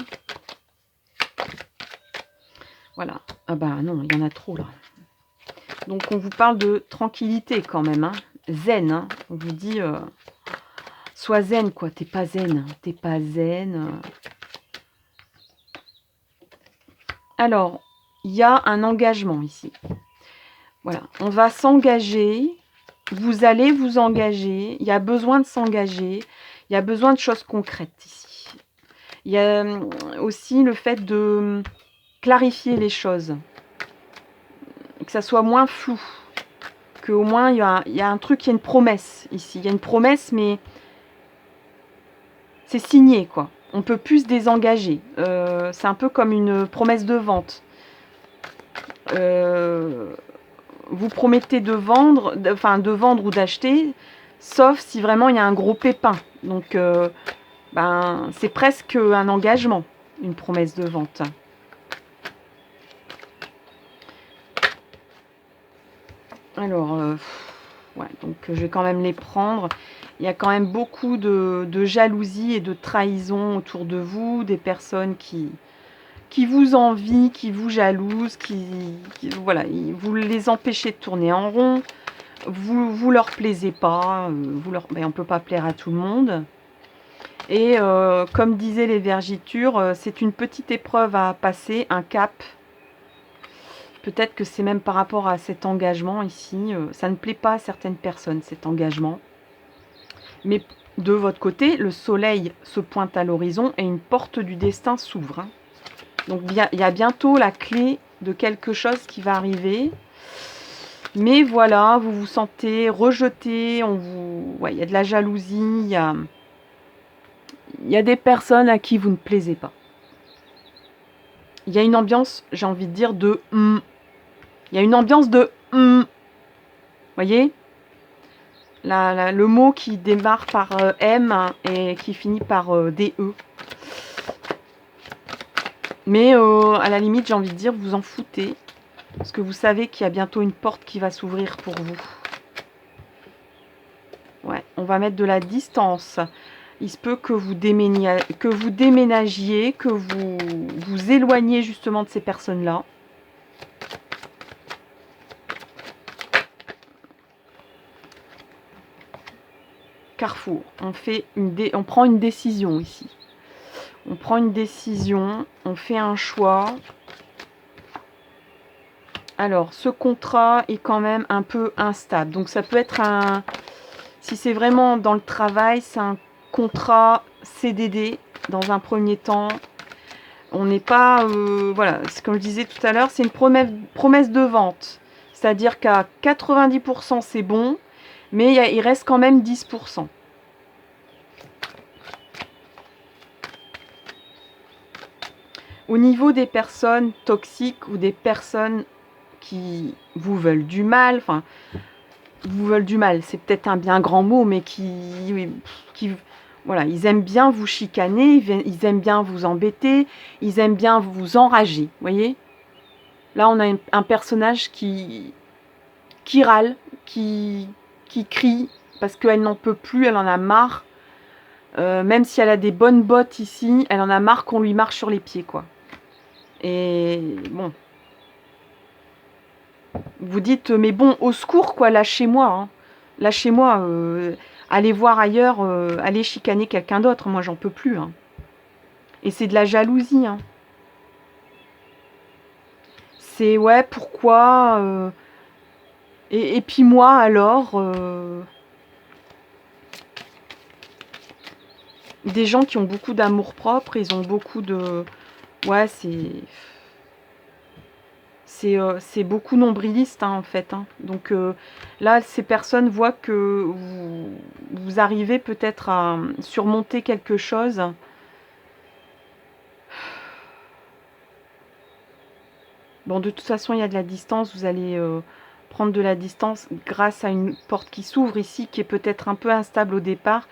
Voilà. Ah non, il y en a trop là. Donc on vous parle de tranquillité quand même. Hein. Zen. Hein. On vous dit, sois zen quoi. T'es pas zen. T'es pas zen. Alors, il y a un engagement ici. Voilà, on va s'engager. Vous allez vous engager. Il y a besoin de s'engager. Il y a besoin de choses concrètes ici. Il y a aussi le fait de clarifier les choses. Que ça soit moins flou. Qu'au moins, il y a un truc, il y a une promesse ici. Il y a une promesse, mais c'est signé, quoi. On peut plus se désengager. C'est un peu comme une promesse de vente. Vous promettez de vendre, ou d'acheter, sauf si vraiment il y a un gros pépin. Donc, c'est presque un engagement, une promesse de vente. Alors, donc je vais quand même les prendre. Il y a quand même beaucoup de jalousie et de trahison autour de vous, des personnes qui vous envient, qui vous jalousent, voilà, vous les empêchez de tourner en rond, vous leur plaisez pas, on ne peut pas plaire à tout le monde. Et comme disaient les vergitures, c'est une petite épreuve à passer, un cap. Peut-être que c'est même par rapport à cet engagement ici. Ça ne plaît pas à certaines personnes, cet engagement. Mais de votre côté, le soleil se pointe à l'horizon et une porte du destin s'ouvre. Hein. Donc il y a bientôt la clé de quelque chose qui va arriver. Mais voilà, vous vous sentez rejeté. Il y a de la jalousie. Il y a des personnes à qui vous ne plaisez pas. Il y a une ambiance, j'ai envie de dire, de il y a une ambiance de voyez, le mot qui démarre par M et qui finit par DE. Mais à la limite, j'ai envie de dire, vous en foutez. Parce que vous savez qu'il y a bientôt une porte qui va s'ouvrir pour vous. Ouais, on va mettre de la distance. Il se peut que vous déménagiez, que vous vous éloigniez justement de ces personnes-là. Carrefour, on prend une décision ici. On prend une décision, on fait un choix. Alors, ce contrat est quand même un peu instable. Donc, ça peut être un... Si c'est vraiment dans le travail, c'est un contrat CDD dans un premier temps. On n'est pas... voilà, comme je disais tout à l'heure, c'est une promesse de vente. C'est-à-dire qu'à 90% c'est bon, mais il reste quand même 10%. Au niveau des personnes toxiques ou des personnes qui vous veulent du mal, enfin, vous veulent du mal, c'est peut-être un bien grand mot, mais voilà, ils aiment bien vous chicaner, ils aiment bien vous embêter, ils aiment bien vous enrager, vous voyez. Là, on a un personnage qui râle, qui crie, parce qu'elle n'en peut plus, elle en a marre. Même si elle a des bonnes bottes ici, elle en a marre qu'on lui marche sur les pieds, quoi. Et bon, vous dites, mais bon, au secours, quoi, lâchez-moi, hein. Lâchez-moi, allez voir ailleurs, allez chicaner quelqu'un d'autre, moi j'en peux plus, hein. Et c'est de la jalousie, hein. C'est, ouais, pourquoi et puis moi, alors des gens qui ont beaucoup d'amour-propre, ils ont beaucoup de... Ouais, c'est beaucoup nombriliste, hein, en fait, hein. Donc là, ces personnes voient que vous arrivez peut-être à surmonter quelque chose. Bon, de toute façon, il y a de la distance. Vous allez prendre de la distance grâce à une porte qui s'ouvre ici, qui est peut-être un peu instable au départ.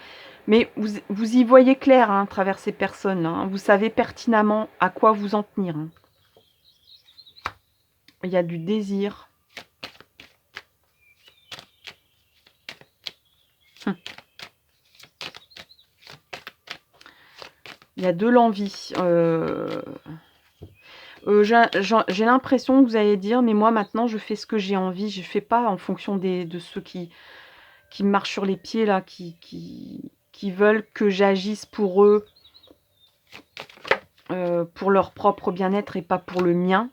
Mais vous y voyez clair, hein, à travers ces personnes-là, hein. Vous savez pertinemment à quoi vous en tenir, hein. Il y a du désir. Il y a de l'envie. J'ai l'impression que vous allez dire, mais moi maintenant je fais ce que j'ai envie, je ne fais pas en fonction de ceux qui me marchent sur les pieds, là, qui veulent que j'agisse pour eux, pour leur propre bien-être et pas pour le mien.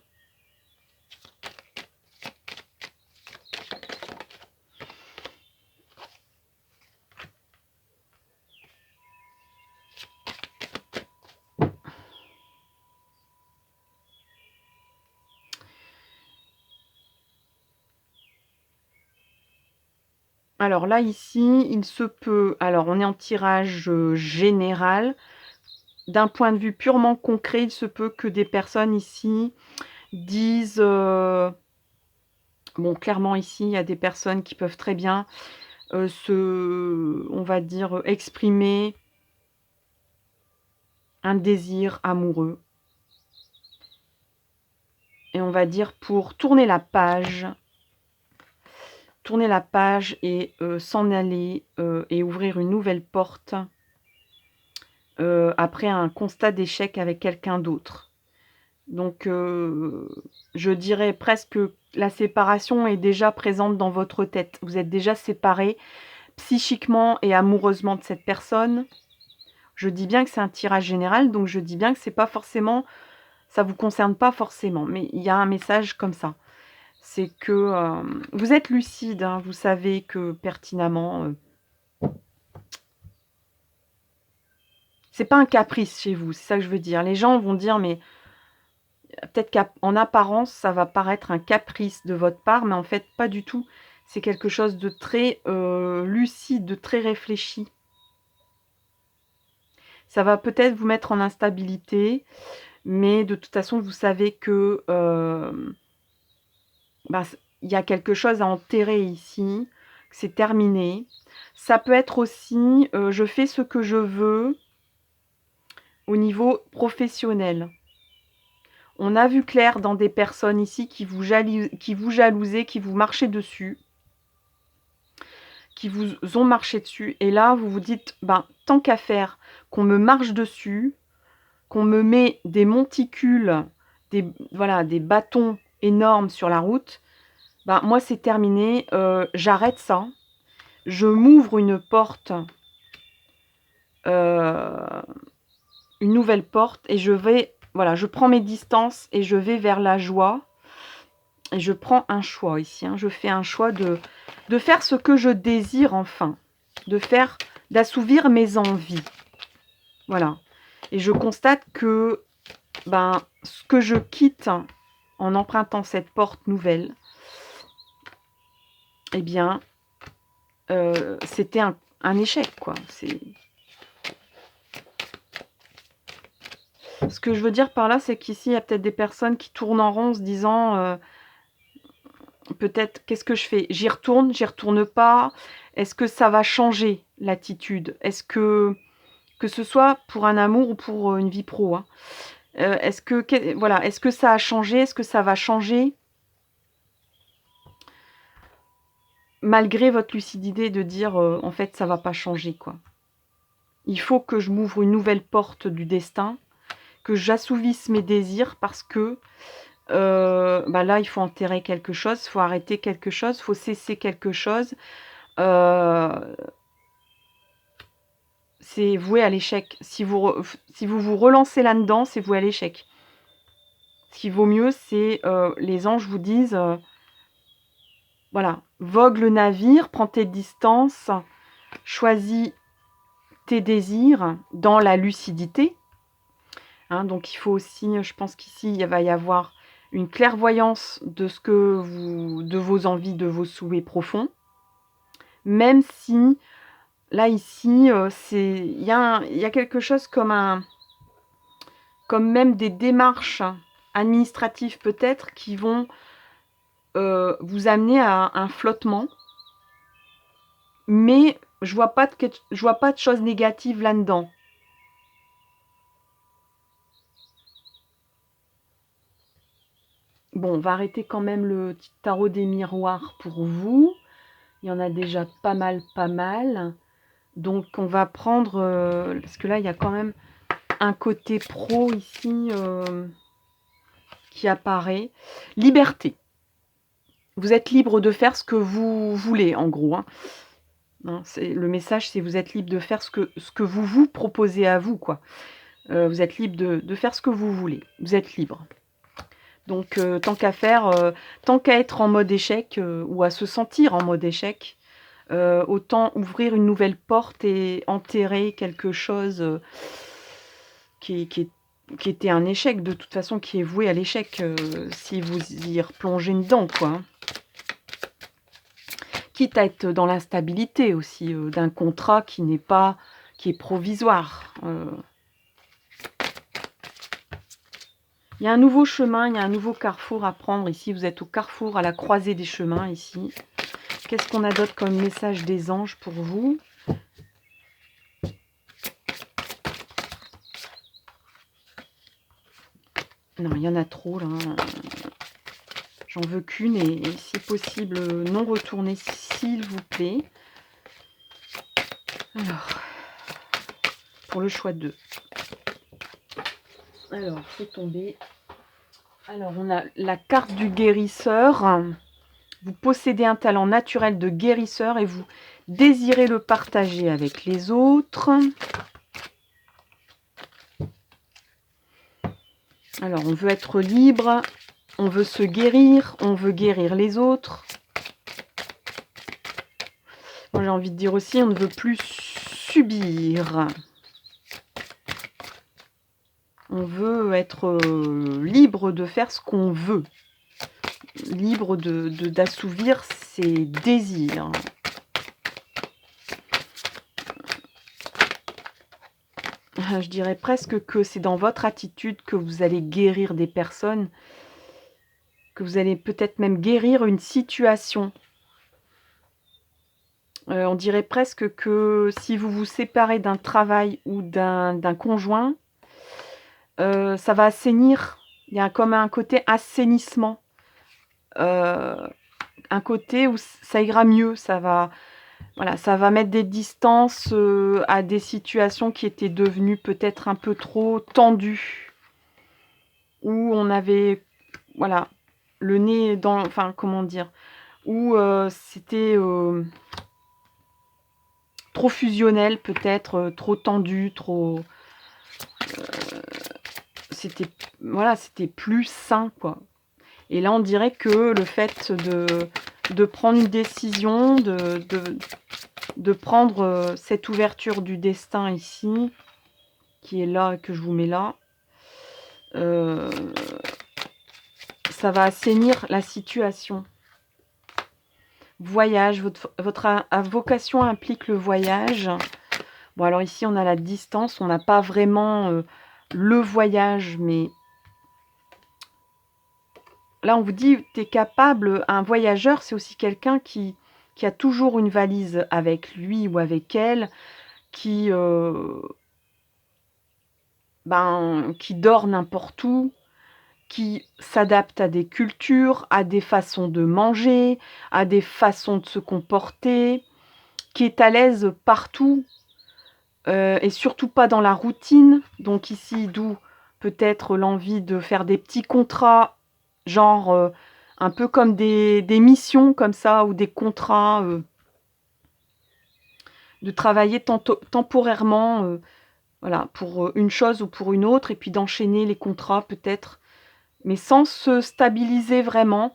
Alors là, ici, il se peut... Alors, on est en tirage général. D'un point de vue purement concret, il se peut que des personnes ici disent... bon, clairement, ici, il y a des personnes qui peuvent très bien on va dire, exprimer un désir amoureux. Et on va dire pour tourner la page et s'en aller et ouvrir une nouvelle porte après un constat d'échec avec quelqu'un d'autre. Donc, je dirais presque que la séparation est déjà présente dans votre tête. Vous êtes déjà séparés psychiquement et amoureusement de cette personne. Je dis bien que c'est un tirage général, donc je dis bien que c'est pas forcément... Ça ne vous concerne pas forcément, mais il y a un message comme ça. C'est que vous êtes lucide, hein, vous savez que pertinemment... c'est pas un caprice chez vous, c'est ça que je veux dire. Les gens vont dire, mais peut-être qu'en apparence, ça va paraître un caprice de votre part, mais en fait, pas du tout. C'est quelque chose de très lucide, de très réfléchi. Ça va peut-être vous mettre en instabilité, mais de toute façon, vous savez que il y a quelque chose à enterrer ici, que c'est terminé. Ça peut être aussi, je fais ce que je veux au niveau professionnel. On a vu clair dans des personnes ici qui vous jalousaient, qui vous marchaient dessus, qui vous ont marché dessus. Et là, vous vous dites, ben, tant qu'à faire, qu'on me marche dessus, qu'on me met des monticules, voilà, des bâtons énormes sur la route, ben, moi, c'est terminé. J'arrête ça. Je m'ouvre une porte, une nouvelle porte, et je vais, voilà, je prends mes distances et je vais vers la joie. Et je prends un choix ici. Je fais un choix de faire ce que je désire enfin. D'assouvir mes envies. Voilà. Et je constate que ce que je quitte en empruntant cette porte nouvelle, eh bien, c'était un échec, quoi. Ce que je veux dire par là, c'est qu'ici, il y a peut-être des personnes qui tournent en rond en se disant... peut-être, qu'est-ce que je fais? J'y retourne pas? Est-ce que ça va changer l'attitude? Est-ce que ce soit pour un amour ou pour une vie pro, hein. Voilà, est-ce que ça a changé? Est-ce que ça va changer? Malgré votre lucidité de dire, en fait, ça va pas changer, quoi. Il faut que je m'ouvre une nouvelle porte du destin, que j'assouvisse mes désirs parce que là, il faut enterrer quelque chose, il faut arrêter quelque chose, il faut cesser quelque chose. C'est voué à l'échec. Si vous vous relancez là-dedans, c'est voué à l'échec. Ce qui vaut mieux, c'est les anges vous disent voilà, vogue le navire, prends tes distances, choisis tes désirs dans la lucidité. Donc il faut aussi, je pense qu'ici, il va y avoir une clairvoyance de vos envies, de vos souhaits profonds. Même si, là, ici, il y a quelque chose comme même des démarches administratives peut-être qui vont vous amener à un flottement. Mais je vois pas de choses négatives là-dedans. Bon, on va arrêter quand même le petit tarot des miroirs pour vous. Il y en a déjà pas mal. Donc on va prendre, parce que là il y a quand même un côté pro ici qui apparaît. Liberté. Vous êtes libre de faire ce que vous voulez, en gros. Le message, c'est vous êtes libre de faire ce que vous vous proposez à vous, quoi. Vous êtes libre de faire ce que vous voulez. Vous êtes libre. Donc, tant qu'à être en mode échec ou à se sentir en mode échec, autant ouvrir une nouvelle porte et enterrer quelque chose qui était un échec, de toute façon, qui est voué à l'échec si vous y replongez dedans, quoi. Quitte à être dans l'instabilité aussi d'un contrat qui est provisoire. Il y a un nouveau chemin, il y a un nouveau carrefour à prendre ici. Vous êtes au carrefour, à la croisée des chemins ici. Qu'est-ce qu'on a d'autre comme message des anges pour vous? Non, il y en a trop là. J'en veux qu'une et si possible, non retournez, s'il vous plaît. Alors, pour le choix 2. Alors, fait tomber. Alors, on a la carte du guérisseur. Vous possédez un talent naturel de guérisseur et vous désirez le partager avec les autres. Alors, on veut être libre, on veut se guérir, on veut guérir les autres. Moi, j'ai envie de dire aussi, on ne veut plus subir. On veut être libre de faire ce qu'on veut. Libre d'assouvir ses désirs. Je dirais presque que c'est dans votre attitude que vous allez guérir des personnes, que vous allez peut-être même guérir une situation. On dirait presque que si vous vous séparez d'un travail ou d'un conjoint, ça va assainir. Il y a comme un côté assainissement. Un côté où ça ira mieux, ça va Voilà, ça va mettre des distances à des situations qui étaient devenues peut-être un peu trop tendues, où on avait, voilà, le nez dans, enfin, comment dire, où c'était trop fusionnel peut-être, trop tendu, trop, c'était, voilà, c'était plus sain, quoi. Et là, on dirait que le fait de prendre une décision, de prendre cette ouverture du destin ici, qui est là, que je vous mets là, euh, ça va assainir la situation. Voyage, votre vocation implique le voyage. Bon, alors ici, on a la distance, on n'a pas vraiment le voyage, mais là, on vous dit, tu es capable, un voyageur, c'est aussi quelqu'un qui a toujours une valise avec lui ou avec elle, qui, qui dort n'importe où, qui s'adapte à des cultures, à des façons de manger, à des façons de se comporter, qui est à l'aise partout, et surtout pas dans la routine. Donc ici, d'où peut-être l'envie de faire des petits contrats, genre un peu comme des missions comme ça, ou des contrats, de travailler temporairement, voilà, pour une chose ou pour une autre, et puis d'enchaîner les contrats peut-être, mais sans se stabiliser vraiment,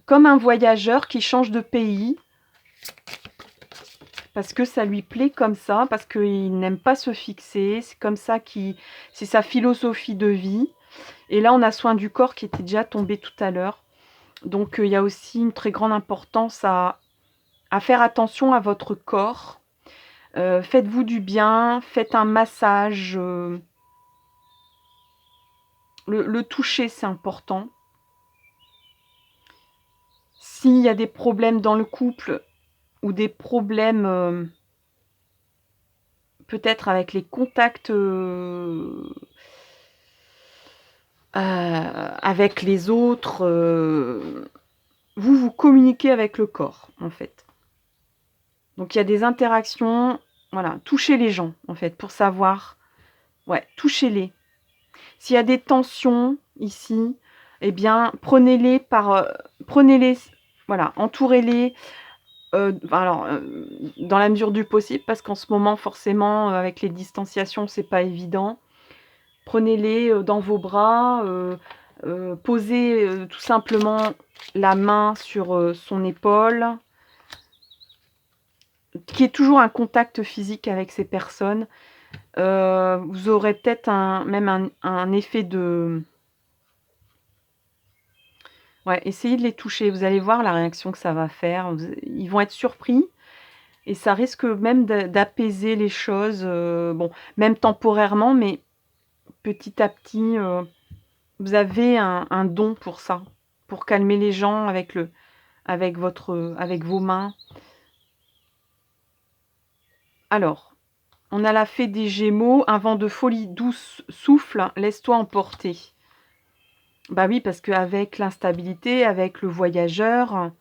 comme un voyageur qui change de pays, parce que ça lui plaît comme ça, parce qu'il n'aime pas se fixer, c'est comme ça c'est sa philosophie de vie. Et là, on a soin du corps qui était déjà tombé tout à l'heure. Donc, il y a aussi une très grande importance à faire attention à votre corps. Faites-vous du bien, faites un massage. Le toucher, c'est important. S'il y a des problèmes dans le couple ou des problèmes peut-être avec les contacts avec les autres, vous communiquez avec le corps, en fait. Donc il y a des interactions, voilà, touchez les gens, en fait, pour savoir, ouais, touchez-les. S'il y a des tensions ici, eh bien, prenez-les, voilà, entourez-les, alors, dans la mesure du possible, parce qu'en ce moment, forcément, avec les distanciations, c'est pas évident. Prenez-les dans vos bras, posez tout simplement la main sur son épaule, qu'il y ait toujours un contact physique avec ces personnes. Vous aurez peut-être même un effet de... Ouais, essayez de les toucher, vous allez voir la réaction que ça va faire. Ils vont être surpris et ça risque même d'apaiser les choses, bon, même temporairement, mais petit à petit, vous avez un don pour ça, pour calmer les gens avec vos mains. Alors, on a la fée des Gémeaux, un vent de folie douce souffle, laisse-toi emporter. Bah oui, parce qu'avec l'instabilité, avec le voyageur,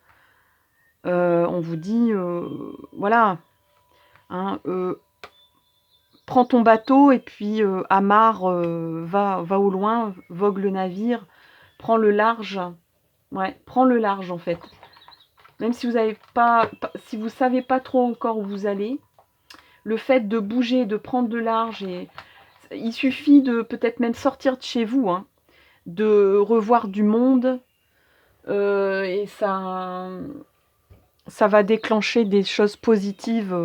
on vous dit, voilà, hein, prends ton bateau et puis amarre, va au loin, vogue le navire, prends le large. Ouais, prends le large en fait. Même si vous avez si vous savez pas trop encore où vous allez, le fait de bouger, de prendre de large, il suffit de peut-être même sortir de chez vous, hein, de revoir du monde, et ça va déclencher des choses positives,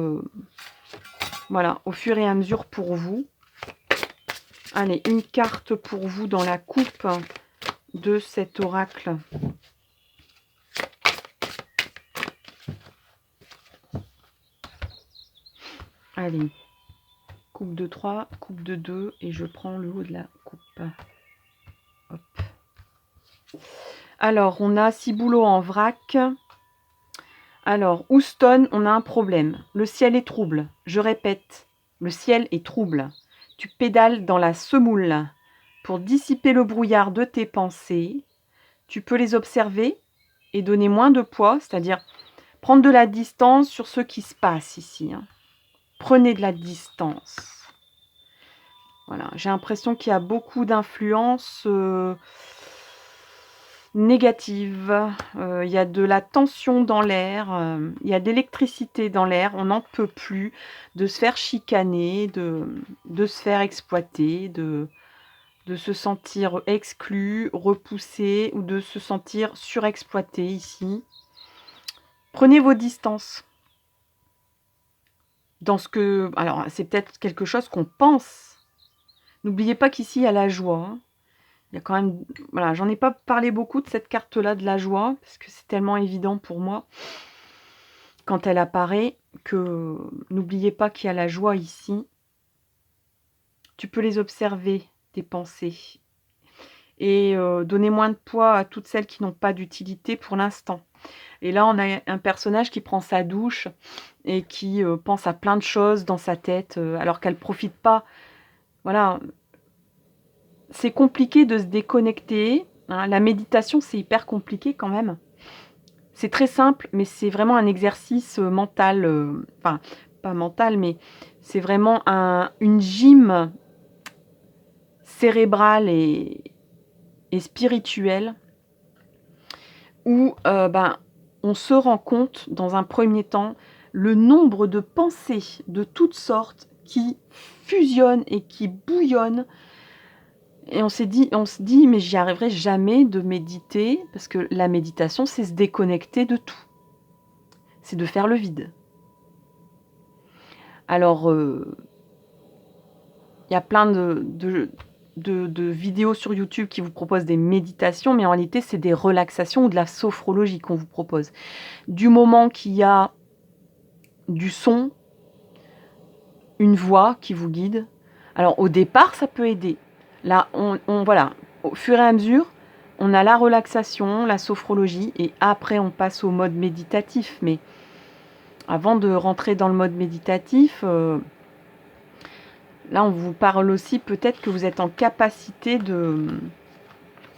voilà, au fur et à mesure pour vous. Allez, une carte pour vous dans la coupe de cet oracle. Allez, coupe de 3, coupe de 2, et je prends le haut de la coupe. Hop. Alors, on a Ciboulot en vrac. Alors, Houston, on a un problème. Le ciel est trouble. Je répète, le ciel est trouble. Tu pédales dans la semoule. Pour dissiper le brouillard de tes pensées, tu peux les observer et donner moins de poids, c'est-à-dire Prendre de la distance sur ce qui se passe ici. Hein. Prenez de la distance. Voilà, j'ai l'impression qu'il y a beaucoup d'influences négatives. Il y a de la tension dans l'air. Il y a de l'électricité dans l'air. On n'en peut plus de se faire chicaner, de se faire exploiter, de se sentir exclu, repoussé ou de se sentir surexploité ici. Prenez vos distances. Dans ce que... Alors, c'est peut-être quelque chose qu'on pense. N'oubliez pas qu'ici, il y a la joie. Hein. Il y a quand même... Voilà, j'en ai pas parlé beaucoup de cette carte-là de la joie, parce que c'est tellement évident pour moi, quand elle apparaît, que n'oubliez pas qu'il y a la joie ici. Tu peux les observer, tes pensées. Et donner moins de poids à toutes celles qui n'ont pas d'utilité pour l'instant. Et là, on a un personnage qui prend sa douche et qui pense à plein de choses dans sa tête, alors qu'elle ne profite pas. Voilà. C'est compliqué de se déconnecter. Hein. La méditation, c'est hyper compliqué quand même. C'est très simple, mais c'est vraiment un exercice mental. Enfin, pas mental, mais c'est vraiment une gym cérébrale et spirituelle où on se rend compte, dans un premier temps, le nombre de pensées de toutes sortes qui fusionnent et qui bouillonnent. Et on se dit, mais j'y arriverai jamais de méditer, parce que la méditation, c'est se déconnecter de tout. C'est de faire le vide. Alors, y a plein de vidéos sur YouTube qui vous proposent des méditations, mais en réalité, c'est des relaxations ou de la sophrologie qu'on vous propose. Du moment qu'il y a du son, une voix qui vous guide. Alors, au départ, ça peut aider. Là, voilà, au fur et à mesure, on a la relaxation, la sophrologie, et après, on passe au mode méditatif. Mais avant de rentrer dans le mode méditatif, là, on vous parle aussi peut-être que vous êtes en capacité de...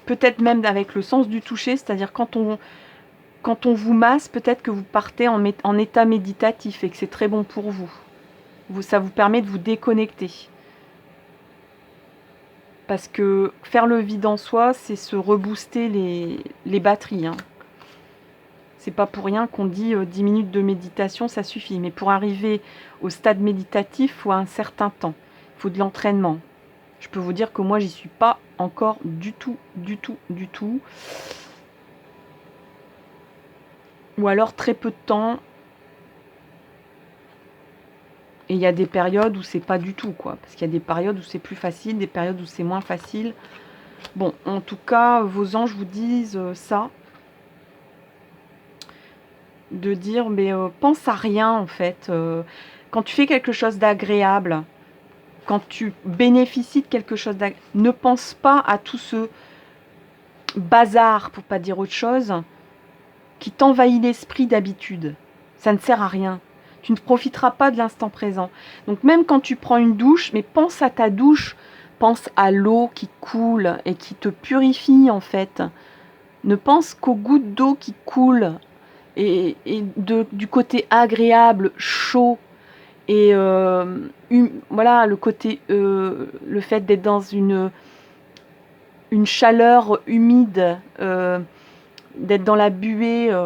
Peut-être même avec le sens du toucher, c'est-à-dire quand on vous masse, peut-être que vous partez en état méditatif et que c'est très bon pour vous. Ça vous permet de vous déconnecter. Parce que faire le vide en soi, c'est se rebooster les batteries. Hein. C'est pas pour rien qu'on dit 10 minutes de méditation, ça suffit. Mais pour arriver au stade méditatif, il faut un certain temps. Il faut de l'entraînement. Je peux vous dire que moi, j'y suis pas encore du tout. Ou alors très peu de temps. Et il y a des périodes où c'est pas du tout, quoi. Parce qu'il y a des périodes où c'est plus facile, des périodes où c'est moins facile. Bon, en tout cas, vos anges vous disent ça. De dire, mais pense à rien, en fait. Quand tu fais quelque chose d'agréable, quand tu bénéficies de quelque chose d'agréable, ne pense pas à tout ce bazar, pour pas dire autre chose, qui t'envahit l'esprit d'habitude. Ça ne sert à rien. Tu ne profiteras pas de l'instant présent. Donc même quand tu prends une douche, mais pense à ta douche, pense à l'eau qui coule et qui te purifie en fait. Ne pense qu'aux gouttes d'eau qui coulent et du côté agréable, chaud et voilà le côté, le fait d'être dans une chaleur humide, d'être dans la buée.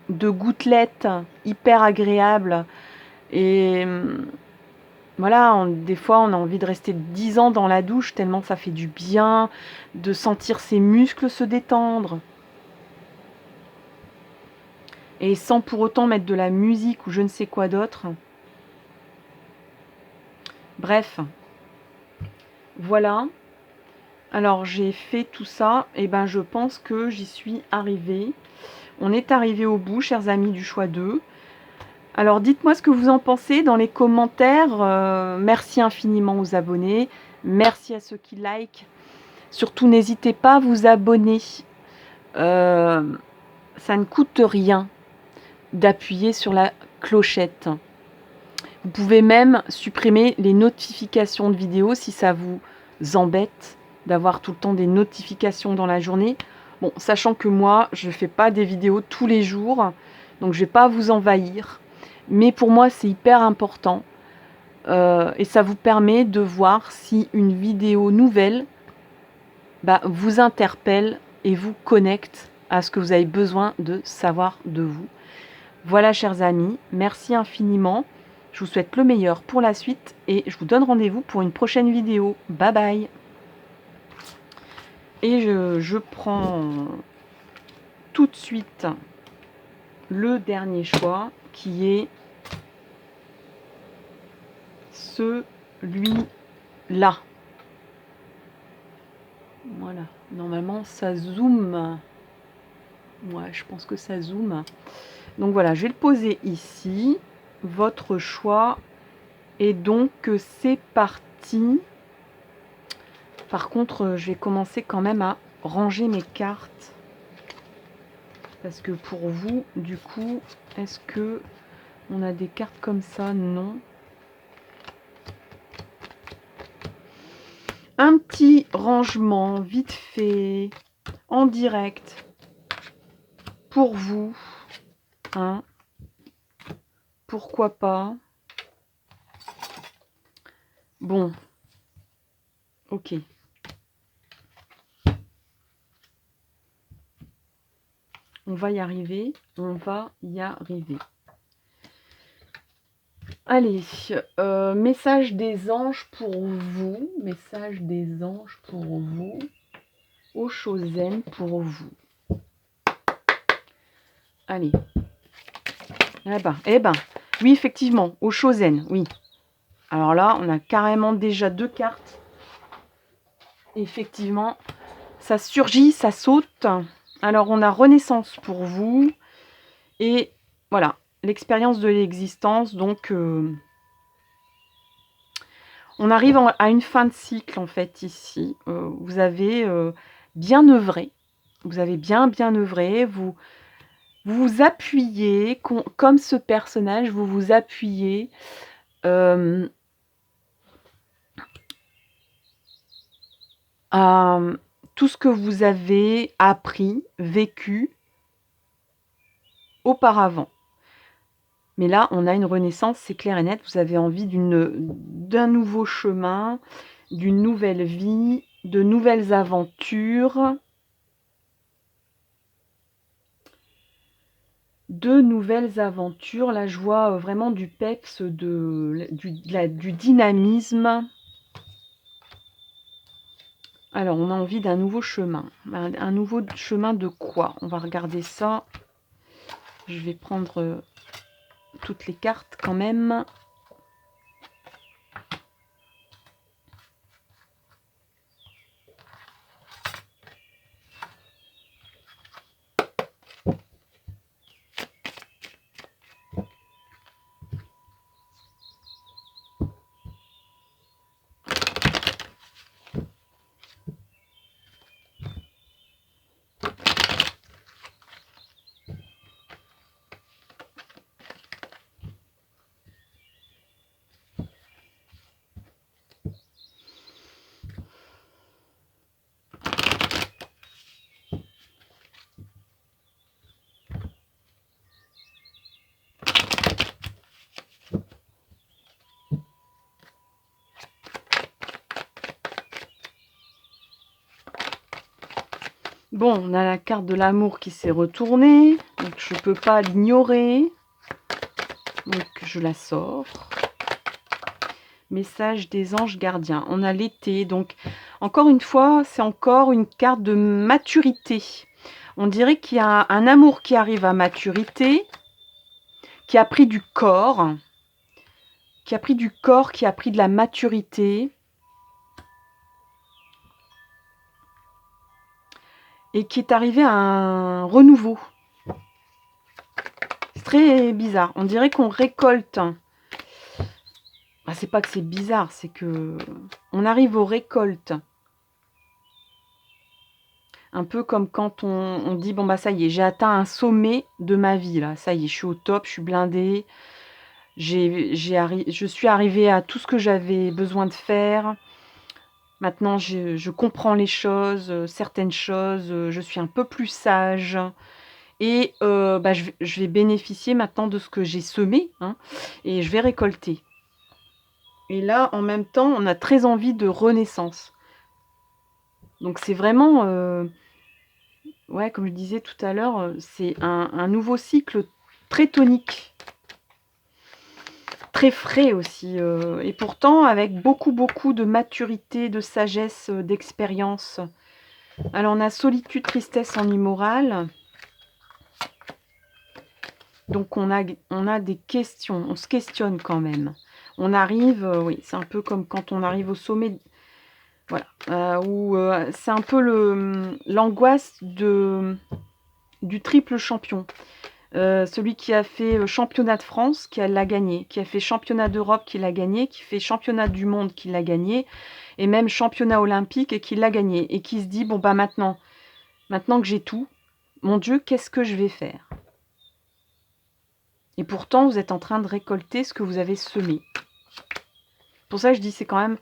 De gouttelettes hyper agréables et voilà, des fois on a envie de rester 10 ans dans la douche tellement ça fait du bien de sentir ses muscles se détendre et sans pour autant mettre de la musique ou je ne sais quoi d'autre. Bref, voilà. Alors j'ai fait tout ça et ben je pense que j'y suis arrivée. On est arrivé au bout, chers amis du choix 2. Alors dites-moi ce que vous en pensez dans les commentaires. Merci infiniment aux abonnés. Merci à ceux qui like. Surtout n'hésitez pas à vous abonner. Ça ne coûte rien d'appuyer sur la clochette. Vous pouvez même supprimer les notifications de vidéos si ça vous embête d'avoir tout le temps des notifications dans la journée. Bon, sachant que moi, je ne fais pas des vidéos tous les jours, donc je ne vais pas vous envahir. Mais pour moi, c'est hyper important. Et ça vous permet de voir si une vidéo nouvelle vous interpelle et vous connecte à ce que vous avez besoin de savoir de vous. Voilà, chers amis, merci infiniment. Je vous souhaite le meilleur pour la suite et je vous donne rendez-vous pour une prochaine vidéo. Bye bye. Et je prends tout de suite le dernier choix qui est celui-là. Voilà, normalement ça zoome. Ouais, je pense que ça zoome. Donc voilà, je vais le poser ici. Votre choix. Et donc c'est parti. Par contre, je vais commencer quand même à ranger mes cartes. Parce que pour vous, du coup, est-ce que on a des cartes comme ça? Non. Un petit rangement vite fait, en direct, pour vous. Hein? Pourquoi pas? Bon. Ok. On va y arriver. On va y arriver. Allez, message des anges pour vous. Message des anges pour vous. Oshozen pour vous. Allez. Eh ben, oui, effectivement, Oshozen, oui. Alors là, on a carrément déjà 2 cartes. Effectivement, ça surgit, ça saute. Alors, on a Renaissance pour vous. Et voilà, l'expérience de l'existence. Donc, on arrive à une fin de cycle, en fait, ici. Vous avez bien œuvré. Vous avez bien œuvré. Vous vous appuyez, comme ce personnage, vous vous appuyez à tout ce que vous avez appris, vécu auparavant. Mais là, on a une renaissance, c'est clair et net. Vous avez envie d'un nouveau chemin, d'une nouvelle vie, de nouvelles aventures. De nouvelles aventures. Là, je vois vraiment du peps, du dynamisme. Alors, on a envie d'un nouveau chemin. Un nouveau chemin de quoi? On va regarder ça. Je vais prendre toutes les cartes quand même. Bon, on a la carte de l'amour qui s'est retournée, donc je ne peux pas l'ignorer. Donc je la sors. Message des anges gardiens. On a l'été, donc encore une fois, c'est encore une carte de maturité. On dirait qu'il y a un amour qui arrive à maturité, qui a pris du corps, qui a pris de la maturité. Et qui est arrivé à un renouveau. C'est très bizarre. On dirait qu'on récolte. C'est pas que c'est bizarre, c'est que on arrive aux récoltes. Un peu comme quand on dit, bon ça y est, j'ai atteint un sommet de ma vie, là. Ça y est, je suis au top, je suis blindée. Je suis arrivée à tout ce que j'avais besoin de faire. Maintenant, je comprends les choses, certaines choses, je suis un peu plus sage et bah, je vais bénéficier maintenant de ce que j'ai semé, hein, et je vais récolter. Et là, en même temps, on a très envie de renaissance. Donc c'est vraiment, ouais, comme je disais tout à l'heure, c'est un nouveau cycle très tonique, très frais aussi, et pourtant avec beaucoup, beaucoup de maturité, de sagesse, d'expérience. Alors on a solitude, tristesse, ennui moral. Donc on a des questions, on se questionne quand même. On arrive, oui, c'est un peu comme quand on arrive au sommet, voilà, où c'est un peu l'angoisse du triple champion. Celui qui a fait championnat de France, qui l'a gagné, qui a fait championnat d'Europe, qui l'a gagné, qui fait championnat du monde, qui l'a gagné, et même championnat olympique, et qui l'a gagné, et qui se dit, bon bah maintenant que j'ai tout, mon Dieu, qu'est-ce que je vais faire? Et pourtant, vous êtes en train de récolter ce que vous avez semé. Pour ça, je dis c'est quand même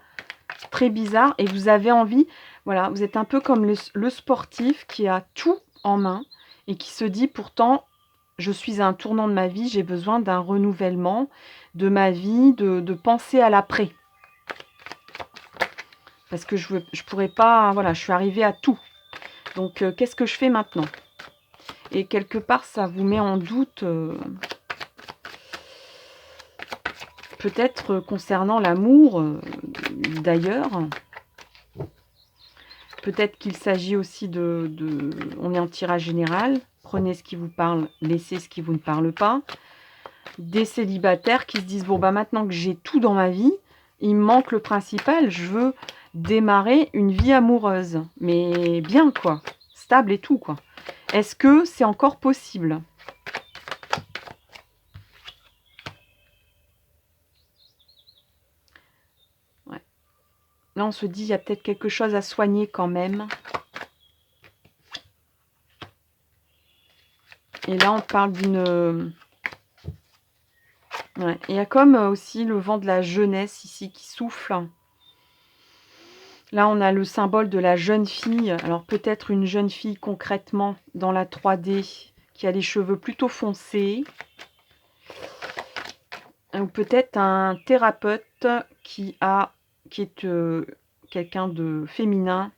très bizarre. Et vous avez envie, voilà, vous êtes un peu comme le sportif qui a tout en main et qui se dit pourtant, je suis à un tournant de ma vie, j'ai besoin d'un renouvellement de ma vie, de penser à l'après. Parce que je pourrais pas, voilà, je suis arrivée à tout. Donc, qu'est-ce que je fais maintenant? Et quelque part, ça vous met en doute... peut-être concernant l'amour, d'ailleurs. Peut-être qu'il s'agit aussi on est en tirage général. Prenez ce qui vous parle, laissez ce qui vous ne parle pas. Des célibataires qui se disent, bon, bah maintenant que j'ai tout dans ma vie, il me manque le principal, je veux démarrer une vie amoureuse. Mais bien, quoi. Stable et tout, quoi. Est-ce que c'est encore possible ? Là, on se dit, il y a peut-être quelque chose à soigner quand même. Et là, on parle d'une... Ouais. Il y a comme aussi le vent de la jeunesse ici qui souffle. Là, on a le symbole de la jeune fille. Alors, peut-être une jeune fille concrètement dans la 3D qui a les cheveux plutôt foncés. Ou peut-être un thérapeute qui est quelqu'un de féminin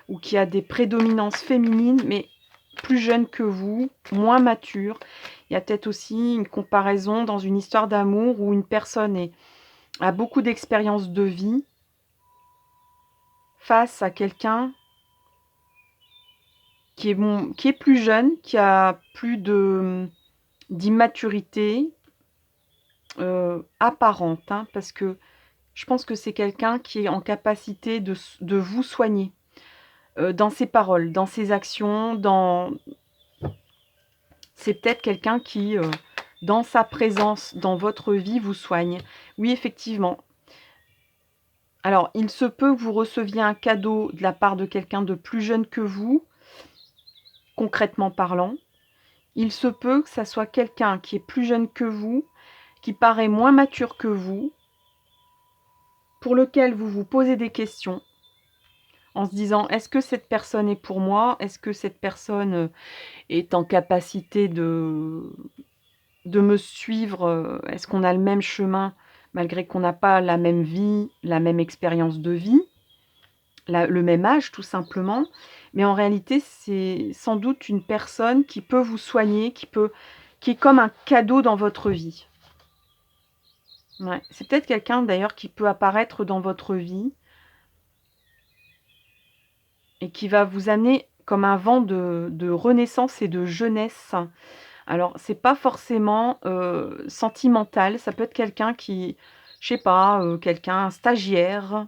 ou qui a des prédominances féminines, mais plus jeune que vous, moins mature. Il y a peut-être aussi une comparaison dans une histoire d'amour où une personne a beaucoup d'expérience de vie face à quelqu'un qui est plus jeune, qui a plus d'immaturité apparente, hein, parce que je pense que c'est quelqu'un qui est en capacité de vous soigner dans ses paroles, dans ses actions, c'est peut-être quelqu'un qui, dans sa présence, dans votre vie, vous soigne. Oui, effectivement. Alors, il se peut que vous receviez un cadeau de la part de quelqu'un de plus jeune que vous, concrètement parlant. Il se peut que ça soit quelqu'un qui est plus jeune que vous, qui paraît moins mature que vous, pour lequel vous vous posez des questions, en se disant, est-ce que cette personne est pour moi? Est-ce que cette personne est en capacité de me suivre? Est-ce qu'on a le même chemin, malgré qu'on n'a pas la même vie, la même expérience de vie, le même âge tout simplement? Mais en réalité, c'est sans doute une personne qui peut vous soigner, qui est comme un cadeau dans votre vie. Ouais. C'est peut-être quelqu'un d'ailleurs qui peut apparaître dans votre vie et qui va vous amener comme un vent de renaissance et de jeunesse. Alors, c'est pas forcément sentimental, ça peut être quelqu'un qui, je sais pas, quelqu'un, un stagiaire,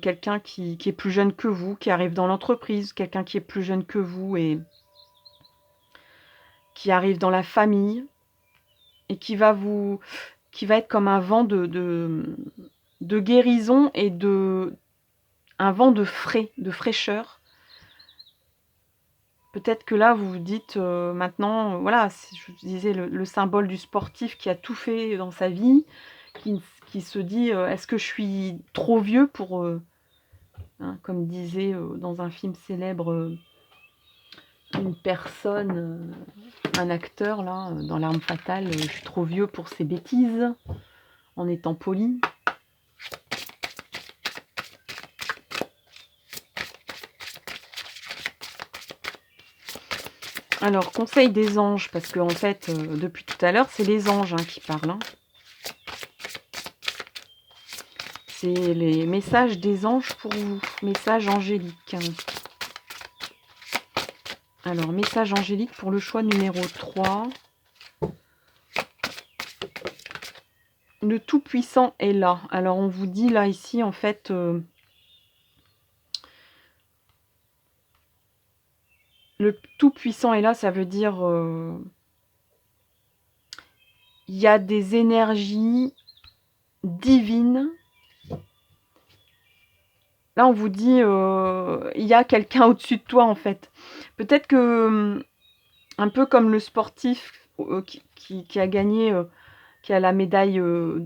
quelqu'un qui est plus jeune que vous, qui arrive dans l'entreprise, quelqu'un qui est plus jeune que vous et qui arrive dans la famille et qui va être comme un vent de guérison et un vent de frais, de fraîcheur. Peut-être que là, vous vous dites maintenant, voilà, je vous disais le symbole du sportif qui a tout fait dans sa vie, qui se dit est-ce que je suis trop vieux hein. Comme disait dans un film célèbre une personne, un acteur là, dans L'Arme fatale, je suis trop vieux pour ces bêtises, en étant poli. Alors, conseil des anges, parce que en fait, depuis tout à l'heure, c'est les anges qui parlent. C'est les messages des anges pour vous, messages angéliques. Alors, message angélique pour le choix numéro 3. Le Tout-Puissant est là. Alors, on vous dit là, ici, en fait, le Tout-Puissant est là, ça veut dire il y a des énergies divines. Là, on vous dit il y a quelqu'un au-dessus de toi, en fait. Peut-être que, un peu comme le sportif qui a gagné, qui a la médaille,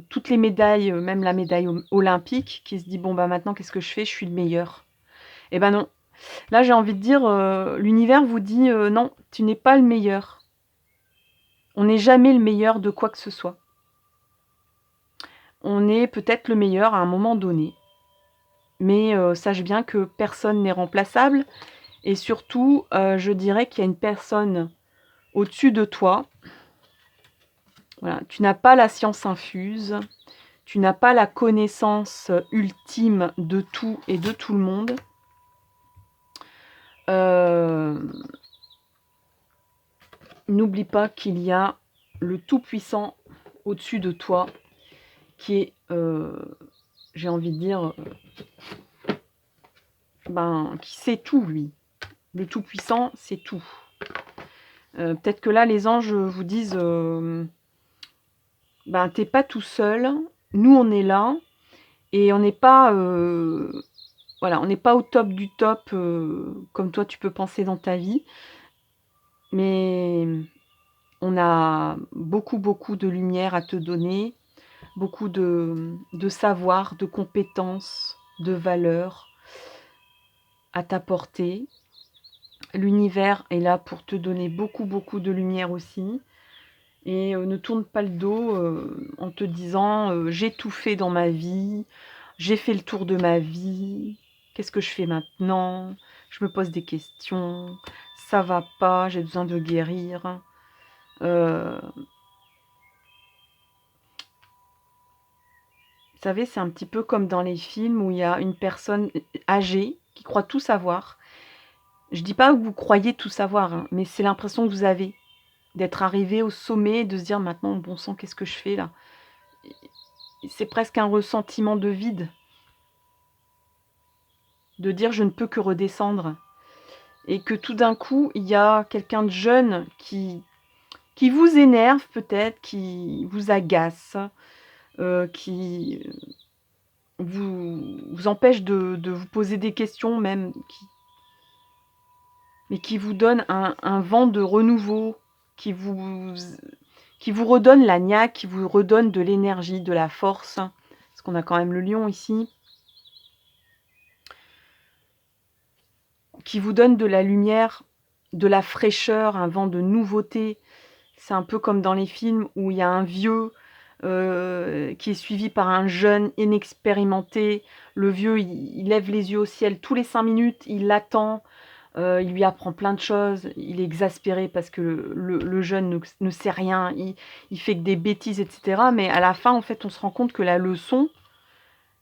toutes les médailles, même la médaille olympique, qui se dit bon, bah maintenant, qu'est-ce que je fais? Je suis le meilleur. Eh ben non. Là, j'ai envie de dire, l'univers vous dit non, tu n'es pas le meilleur. On n'est jamais le meilleur de quoi que ce soit. On est peut-être le meilleur à un moment donné. Mais sache bien que personne n'est remplaçable. Et surtout, je dirais qu'il y a une personne au-dessus de toi. Voilà. Tu n'as pas la science infuse. Tu n'as pas la connaissance ultime de tout et de tout le monde. N'oublie pas qu'il y a le Tout-Puissant au-dessus de toi qui est, j'ai envie de dire, qui sait tout, lui. Le Tout-Puissant, c'est tout. Peut-être que là, les anges vous disent, t'es pas tout seul, nous, on est là, et on n'est pas, voilà, on n'est pas au top du top, comme toi, tu peux penser dans ta vie, mais on a beaucoup, beaucoup de lumière à te donner, beaucoup de savoir, de compétences, de valeurs à t'apporter. L'univers est là pour te donner beaucoup, beaucoup de lumière aussi. Et ne tourne pas le dos en te disant j'ai tout fait dans ma vie, j'ai fait le tour de ma vie, qu'est-ce que je fais maintenant? Je me pose des questions, ça va pas, j'ai besoin de guérir. Vous savez, c'est un petit peu comme dans les films où il y a une personne âgée qui croit tout savoir. Je dis pas que vous croyez tout savoir, mais c'est l'impression que vous avez d'être arrivé au sommet, de se dire maintenant, bon sang, qu'est-ce que je fais là? C'est presque un ressentiment de vide, de dire je ne peux que redescendre. Et que tout d'un coup, il y a quelqu'un de jeune qui vous énerve peut-être, qui vous agace, qui vous empêche de vous poser des questions même, mais qui vous donne un vent de renouveau, qui vous redonne la niaque, qui vous redonne de l'énergie, de la force, parce qu'on a quand même le lion ici, qui vous donne de la lumière, de la fraîcheur, un vent de nouveauté. C'est un peu comme dans les films où il y a un vieux qui est suivi par un jeune inexpérimenté. Le vieux, il lève les yeux au ciel tous les 5 minutes, il l'attend, il lui apprend plein de choses, il est exaspéré parce que le jeune ne sait rien, il fait que des bêtises, etc. Mais à la fin, en fait, on se rend compte que la leçon,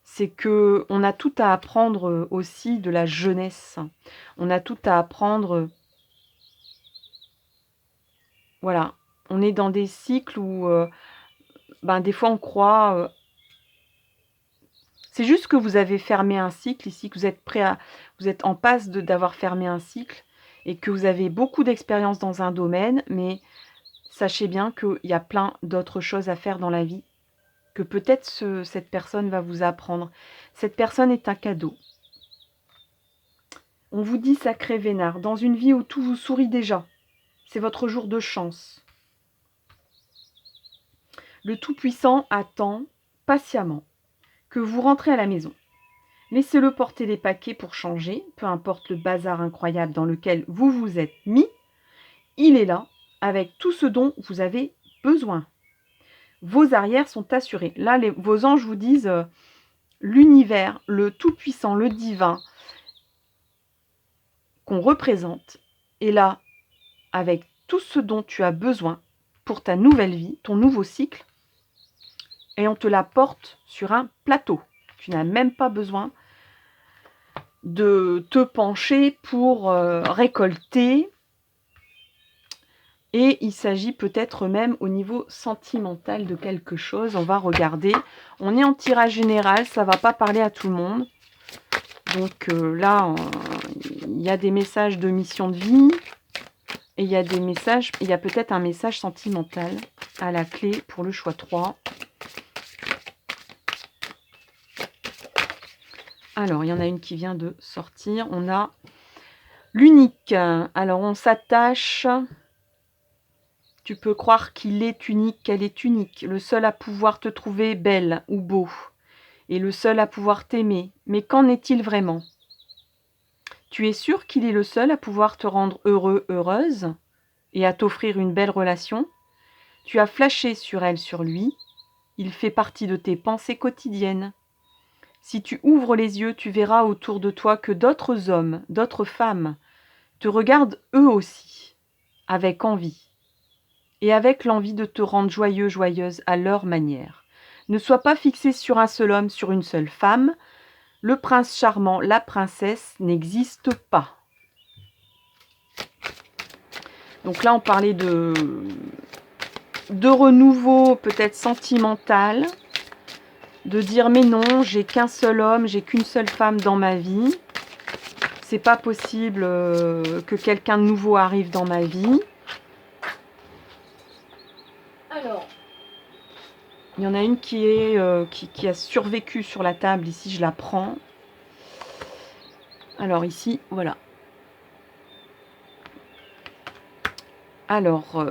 c'est qu'on a tout à apprendre aussi de la jeunesse. On a tout à apprendre. Voilà. On est dans des cycles où des fois on croit. C'est juste que vous avez fermé un cycle ici, que vous êtes en passe d'avoir fermé un cycle et que vous avez beaucoup d'expérience dans un domaine, mais sachez bien qu'il y a plein d'autres choses à faire dans la vie que peut-être cette personne va vous apprendre. Cette personne est un cadeau. On vous dit sacré vénard, dans une vie où tout vous sourit déjà. C'est votre jour de chance. Le Tout-Puissant attend patiemment que vous rentrez à la maison. Laissez-le porter les paquets pour changer, peu importe le bazar incroyable dans lequel vous vous êtes mis. Il est là, avec tout ce dont vous avez besoin. Vos arrières sont assurés. Là, vos anges vous disent l'univers, le tout-puissant, le divin qu'on représente est là avec tout ce dont tu as besoin pour ta nouvelle vie, ton nouveau cycle, et on te la porte sur un plateau. Tu n'as même pas besoin de te pencher pour récolter. Et il s'agit peut-être même au niveau sentimental de quelque chose. On va regarder. On est en tirage général, ça ne va pas parler à tout le monde. Donc là, il y a des messages de mission de vie. Et il y a des messages, il y a peut-être un message sentimental à la clé pour le choix 3. Alors, il y en a une qui vient de sortir. On a l'unique. Alors, on s'attache. Tu peux croire qu'il est unique, qu'elle est unique, le seul à pouvoir te trouver belle ou beau, et le seul à pouvoir t'aimer. Mais qu'en est-il vraiment? Tu es sûr qu'il est le seul à pouvoir te rendre heureux, heureuse, et à t'offrir une belle relation? Tu as flashé sur elle, sur lui. Il fait partie de tes pensées quotidiennes. Si tu ouvres les yeux, tu verras autour de toi que d'autres hommes, d'autres femmes, te regardent eux aussi, avec envie. Et avec l'envie de te rendre joyeux, joyeuse à leur manière. Ne sois pas fixé sur un seul homme, sur une seule femme. Le prince charmant, la princesse n'existe pas. Donc là, on parlait de renouveau peut-être sentimental, de dire mais non, j'ai qu'un seul homme, j'ai qu'une seule femme dans ma vie. C'est pas possible que quelqu'un de nouveau arrive dans ma vie. Alors, il y en a une qui a survécu sur la table. Ici, je la prends. Alors ici, voilà. Alors,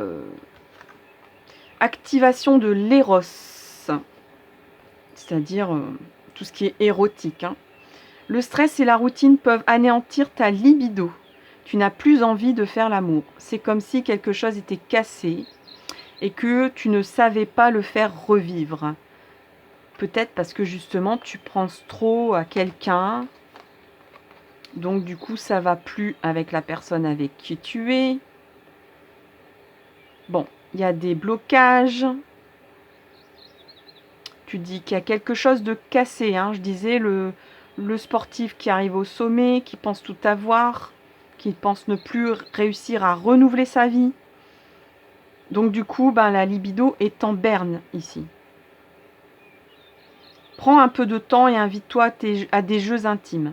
activation de l'éros, c'est-à-dire tout ce qui est érotique. Hein. Le stress et la routine peuvent anéantir ta libido. Tu n'as plus envie de faire l'amour. C'est comme si quelque chose était cassé et que tu ne savais pas le faire revivre. Peut-être parce que justement tu penses trop à quelqu'un. Donc du coup ça va plus avec la personne avec qui tu es. Bon, il y a des blocages. Tu dis qu'il y a quelque chose de cassé. Hein. Je disais le sportif qui arrive au sommet, qui pense tout avoir, qui pense ne plus réussir à renouveler sa vie. Donc du coup, la libido est en berne ici. Prends un peu de temps et invite-toi à des jeux intimes.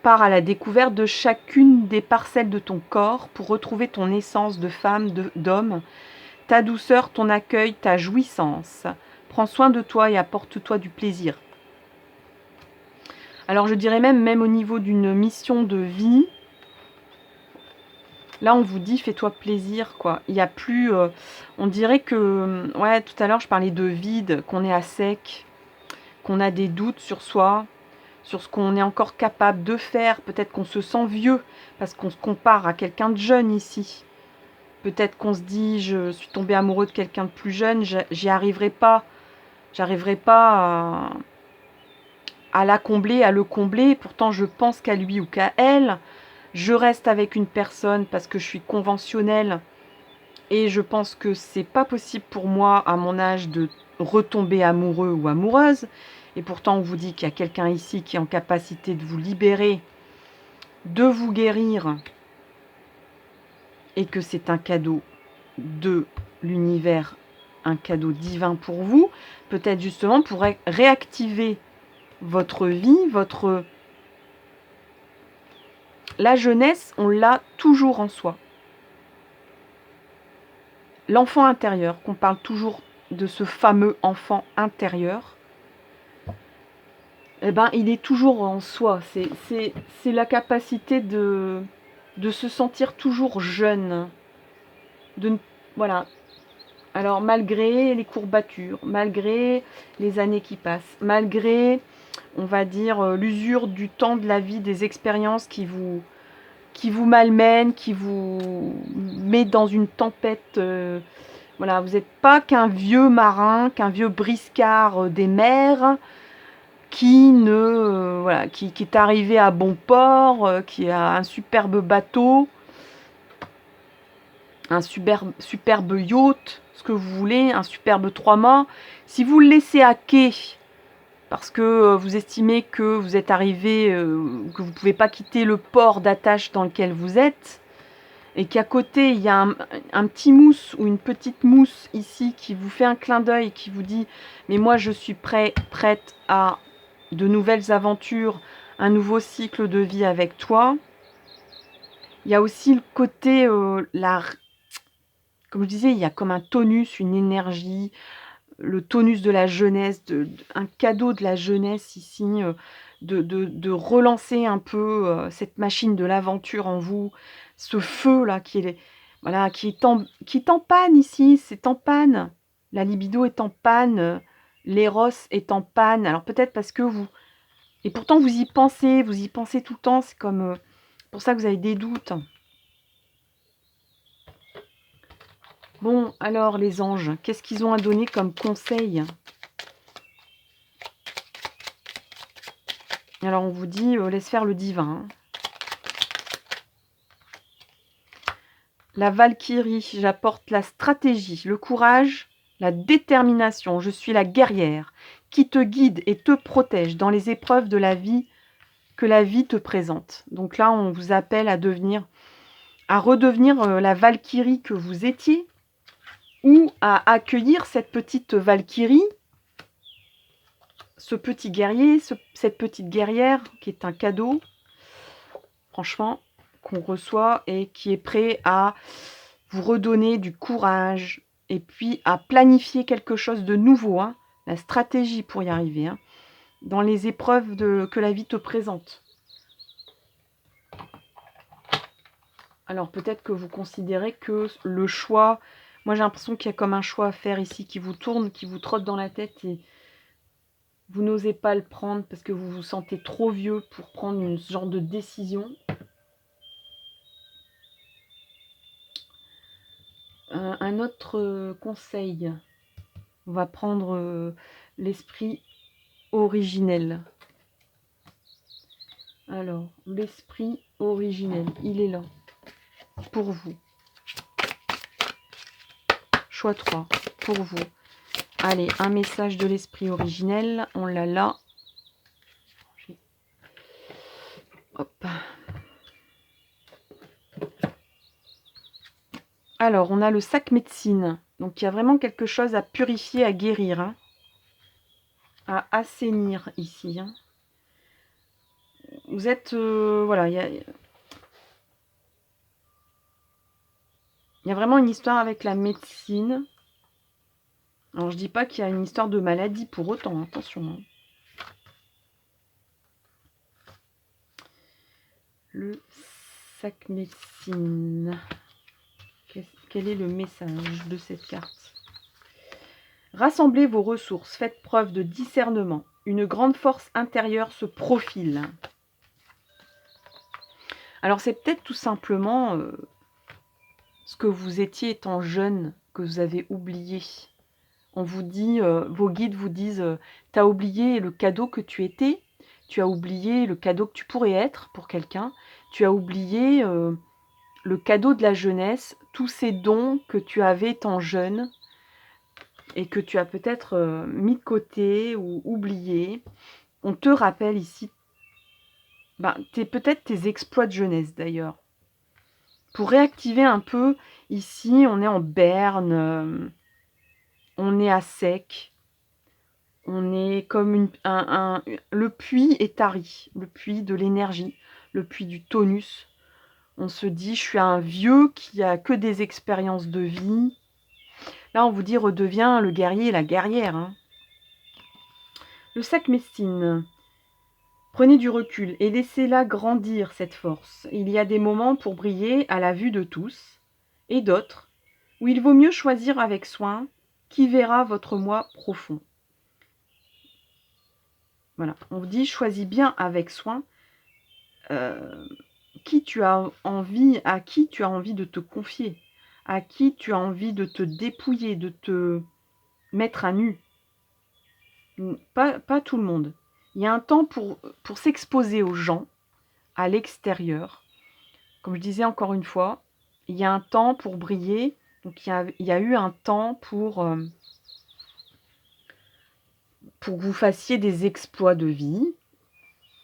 Pars à la découverte de chacune des parcelles de ton corps pour retrouver ton essence de femme, d'homme, ta douceur, ton accueil, ta jouissance. Prends soin de toi et apporte-toi du plaisir. Alors je dirais même au niveau d'une mission de vie, là on vous dit fais-toi plaisir quoi. Il n'y a plus, on dirait que, ouais tout à l'heure je parlais de vide, qu'on est à sec, qu'on a des doutes sur soi, sur ce qu'on est encore capable de faire. Peut-être qu'on se sent vieux parce qu'on se compare à quelqu'un de jeune ici. Peut-être qu'on se dit je suis tombé amoureux de quelqu'un de plus jeune, j'y arriverai pas. J'arriverai pas à la combler, à le combler. Pourtant je pense qu'à lui ou qu'à elle. Je reste avec une personne parce que je suis conventionnelle et je pense que c'est pas possible pour moi à mon âge de retomber amoureux ou amoureuse. Et pourtant, on vous dit qu'il y a quelqu'un ici qui est en capacité de vous libérer, de vous guérir, et que c'est un cadeau de l'univers, un cadeau divin pour vous, peut-être justement pour réactiver votre vie, La jeunesse, on l'a toujours en soi. L'enfant intérieur, qu'on parle toujours de ce fameux enfant intérieur, eh ben, il est toujours en soi. C'est la capacité de se sentir toujours jeune. Voilà. Alors, malgré les courbatures, malgré les années qui passent, malgré on va dire, l'usure du temps, de la vie, des expériences qui vous malmène, qui vous met dans une tempête. Voilà, vous n'êtes pas qu'un vieux marin, qu'un vieux briscard des mers qui ne voilà, qui est arrivé à bon port, qui a un superbe bateau, un superbe yacht, ce que vous voulez, un superbe trois-mâts. Si vous le laissez à quai parce que vous estimez que vous êtes arrivé, que vous ne pouvez pas quitter le port d'attache dans lequel vous êtes, et qu'à côté, il y a un petit mousse ou une petite mousse ici qui vous fait un clin d'œil, qui vous dit « Mais moi, je suis prête à de nouvelles aventures, un nouveau cycle de vie avec toi. » Il y a aussi le côté, comme je disais, il y a comme un tonus, une énergie, le tonus de la jeunesse, un cadeau de la jeunesse ici, de relancer un peu cette machine de l'aventure en vous, ce feu-là voilà, qui est en panne ici, c'est en panne. La libido est en panne, l'éros est en panne. Alors peut-être parce que vous... Et pourtant vous y pensez tout le temps, c'est comme... pour ça que vous avez des doutes. Bon, alors les anges, qu'est-ce qu'ils ont à donner comme conseil ? Alors on vous dit, laisse faire le divin. La Valkyrie, j'apporte la stratégie, le courage, la détermination. Je suis la guerrière qui te guide et te protège dans les épreuves de la vie que la vie te présente. Donc là, on vous appelle à redevenir la Valkyrie que vous étiez, ou à accueillir cette petite Valkyrie, ce petit guerrier, cette petite guerrière qui est un cadeau, franchement, qu'on reçoit et qui est prêt à vous redonner du courage et puis à planifier quelque chose de nouveau, hein, la stratégie pour y arriver, hein, dans les épreuves que la vie te présente. Alors peut-être que vous considérez que le choix, moi j'ai l'impression qu'il y a comme un choix à faire ici qui vous tourne, qui vous trotte dans la tête et vous n'osez pas le prendre parce que vous vous sentez trop vieux pour prendre ce genre de décision. Un autre conseil, on va prendre l'esprit originel. Alors, l'esprit originel, il est là, pour vous. Choix 3, pour vous. Allez, un message de l'esprit originel, on l'a là. Hop. Alors, on a le sac médecine. Donc, il y a vraiment quelque chose à purifier, à guérir, hein, à assainir ici. Hein. Vous êtes... voilà, il y a vraiment une histoire avec la médecine. Alors, je dis pas qu'il y a une histoire de maladie pour autant, attention. Hein. Le sac médecine. Quel est le message de cette carte ? Rassemblez vos ressources, faites preuve de discernement. Une grande force intérieure se profile. Alors c'est peut-être tout simplement ce que vous étiez étant jeune, que vous avez oublié. On vous dit, vos guides vous disent, tu as oublié le cadeau que tu étais, tu as oublié le cadeau que tu pourrais être pour quelqu'un, tu as oublié le cadeau de la jeunesse, tous ces dons que tu avais étant jeune et que tu as peut-être mis de côté ou oublié. On te rappelle ici peut-être tes exploits de jeunesse d'ailleurs. Pour réactiver un peu, ici on est en berne, on est à sec, on est comme le puits est tari, le puits de l'énergie, le puits du tonus. On se dit, je suis un vieux qui a que des expériences de vie. Là, on vous dit, redeviens le guerrier et la guerrière. Hein. Le sac médecine. Prenez du recul et laissez-la grandir, cette force. Il y a des moments pour briller à la vue de tous, et d'autres où il vaut mieux choisir avec soin qui verra votre moi profond. Voilà, on vous dit, choisis bien avec soin qui tu as envie, à qui tu as envie de te confier, à qui tu as envie de te dépouiller, de te mettre à nu. Pas tout le monde. Il y a un temps pour s'exposer aux gens, à l'extérieur. Comme je disais encore une fois, il y a un temps pour briller. Donc il y a eu un temps pour que vous fassiez des exploits de vie.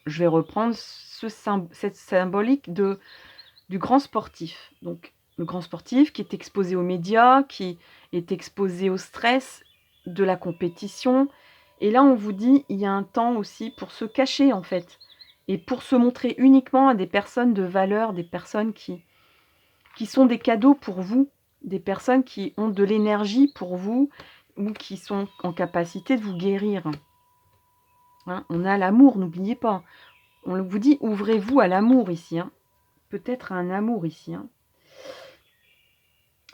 Je vais reprendre cette symbolique du grand sportif. Donc le grand sportif qui est exposé aux médias, qui est exposé au stress de la compétition. Et là, on vous dit, il y a un temps aussi pour se cacher, en fait. Et pour se montrer uniquement à des personnes de valeur, des personnes qui sont des cadeaux pour vous, des personnes qui ont de l'énergie pour vous ou qui sont en capacité de vous guérir. Hein, on a l'amour, n'oubliez pas. On vous dit, ouvrez-vous à l'amour ici. Hein. Peut-être à un amour ici. Hein.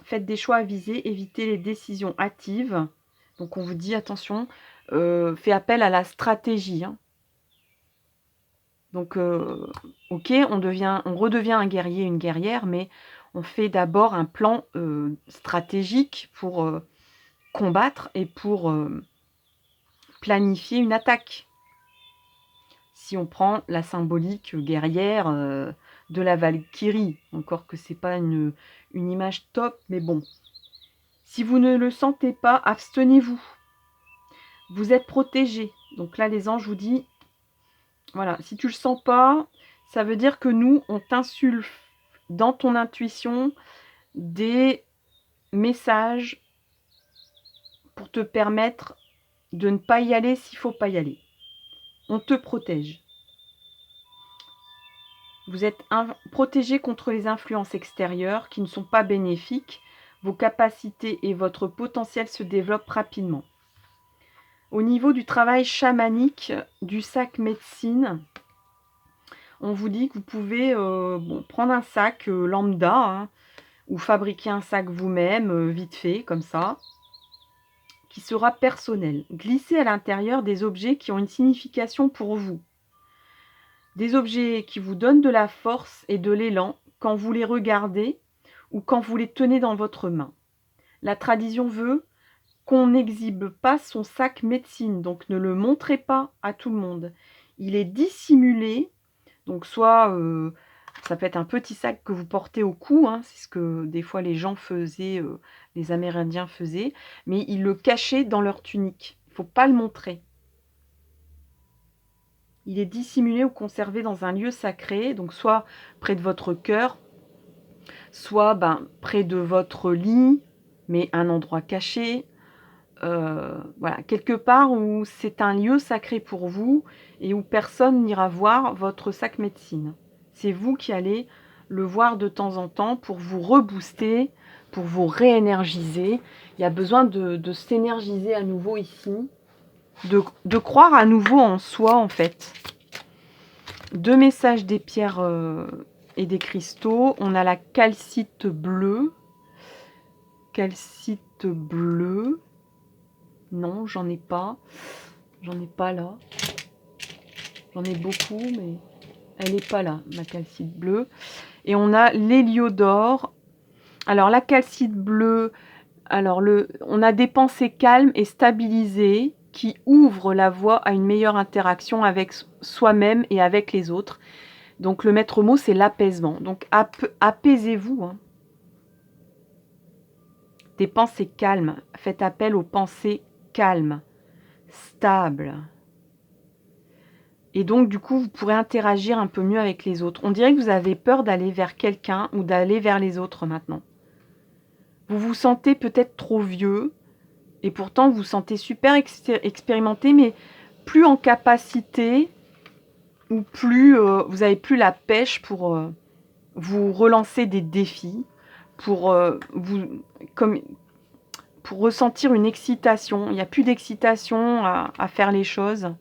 Faites des choix avisés, évitez les décisions hâtives. Donc on vous dit, attention, faites appel à la stratégie. Hein. Donc, ok, on redevient un guerrier, une guerrière, mais on fait d'abord un plan stratégique pour combattre et pour planifier une attaque. Si on prend la symbolique guerrière de la Valkyrie, encore que c'est pas une image top, mais bon. Si vous ne le sentez pas, abstenez-vous. Vous êtes protégé. Donc là, les anges vous disent, voilà, si tu le sens pas, ça veut dire que nous, on t'insulte dans ton intuition des messages pour te permettre de ne pas y aller s'il ne faut pas y aller. On te protège. Vous êtes protégé contre les influences extérieures qui ne sont pas bénéfiques. Vos capacités et votre potentiel se développent rapidement. Au niveau du travail chamanique du sac médecine, on vous dit que vous pouvez prendre un sac lambda hein, ou fabriquer un sac vous-même, vite fait, comme ça, qui sera personnel. Glissez à l'intérieur des objets qui ont une signification pour vous. Des objets qui vous donnent de la force et de l'élan quand vous les regardez ou quand vous les tenez dans votre main. La tradition veut qu'on n'exhibe pas son sac médecine, donc ne le montrez pas à tout le monde. Il est dissimulé, donc soit ça peut être un petit sac que vous portez au cou, hein, c'est ce que des fois les gens faisaient, les Amérindiens faisaient, mais ils le cachaient dans leur tunique. Il ne faut pas le montrer. Il est dissimulé ou conservé dans un lieu sacré, donc soit près de votre cœur, soit près de votre lit, mais un endroit caché. Voilà, quelque part où c'est un lieu sacré pour vous et où personne n'ira voir votre sac médecine. C'est vous qui allez le voir de temps en temps pour vous rebooster, pour vous réénergiser. Il y a besoin de s'énergiser à nouveau ici, de croire à nouveau en soi en fait. 2 messages des pierres et des cristaux. On a la calcite bleue. Calcite bleue. Non, j'en ai pas. J'en ai pas là. J'en ai beaucoup, mais elle n'est pas là, ma calcite bleue. Et on a l'héliodore. Alors, la calcite bleue, alors on a des pensées calmes et stabilisées qui ouvrent la voie à une meilleure interaction avec soi-même et avec les autres. Donc, le maître mot, c'est l'apaisement. Donc, apaisez-vous. Hein. Des pensées calmes. Faites appel aux pensées calmes, stables. Et donc, du coup, vous pourrez interagir un peu mieux avec les autres. On dirait que vous avez peur d'aller vers quelqu'un ou d'aller vers les autres maintenant. Vous vous sentez peut-être trop vieux et pourtant vous vous sentez super expérimenté, mais plus en capacité ou plus vous n'avez plus la pêche pour vous relancer des défis, pour pour ressentir une excitation. Il n'y a plus d'excitation à faire les choses.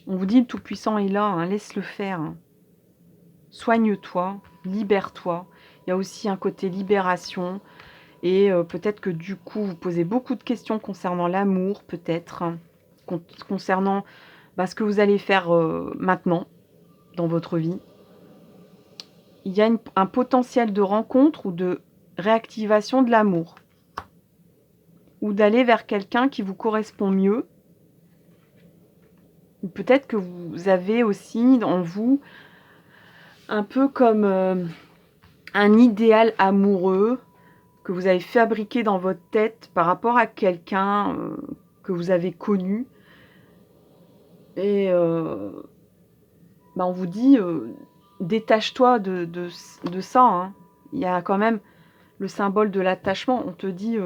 On vous dit le Tout-Puissant est là, hein, laisse-le faire. Hein. Soigne-toi, libère-toi. Il y a aussi un côté libération. Et peut-être que du coup, vous posez beaucoup de questions concernant l'amour, peut-être. concernant ce que vous allez faire maintenant dans votre vie. Il y a un potentiel de rencontre ou de réactivation de l'amour. Ou d'aller vers quelqu'un qui vous correspond mieux. Ou peut-être que vous avez aussi en vous un peu comme un idéal amoureux que vous avez fabriqué dans votre tête par rapport à quelqu'un que vous avez connu. Et on vous dit, détache-toi de ça. Hein. Il y a quand même le symbole de l'attachement. On te dit,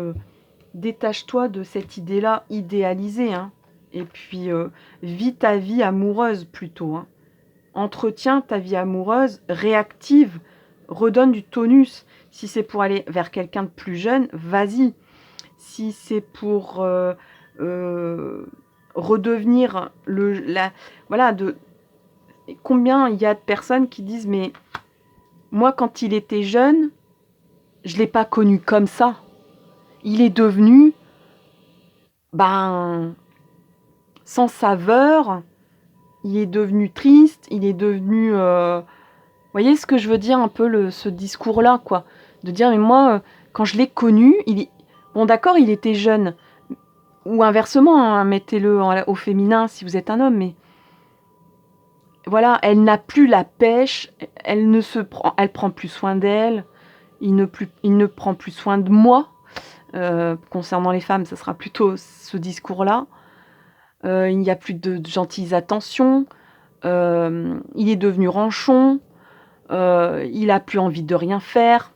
détache-toi de cette idée-là idéalisée. Hein. Et puis, vis ta vie amoureuse plutôt. Hein. Entretiens ta vie amoureuse, réactive, redonne du tonus. Si c'est pour aller vers quelqu'un de plus jeune, vas-y. Si c'est pour redevenir combien il y a de personnes qui disent mais moi quand il était jeune, je l'ai pas connu comme ça. Il est devenu sans saveur, il est devenu triste, il est devenu vous voyez ce que je veux dire un peu ce discours-là, quoi. De dire, mais moi, quand je l'ai connu, bon d'accord, il était jeune. Ou inversement, hein, mettez-le au féminin si vous êtes un homme, mais voilà, elle n'a plus la pêche, elle prend plus soin d'elle, il ne prend plus soin de moi. Concernant les femmes, ça sera plutôt ce discours-là. Il n'y a plus de gentilles attentions, il est devenu ranchon. Il a plus envie de rien faire,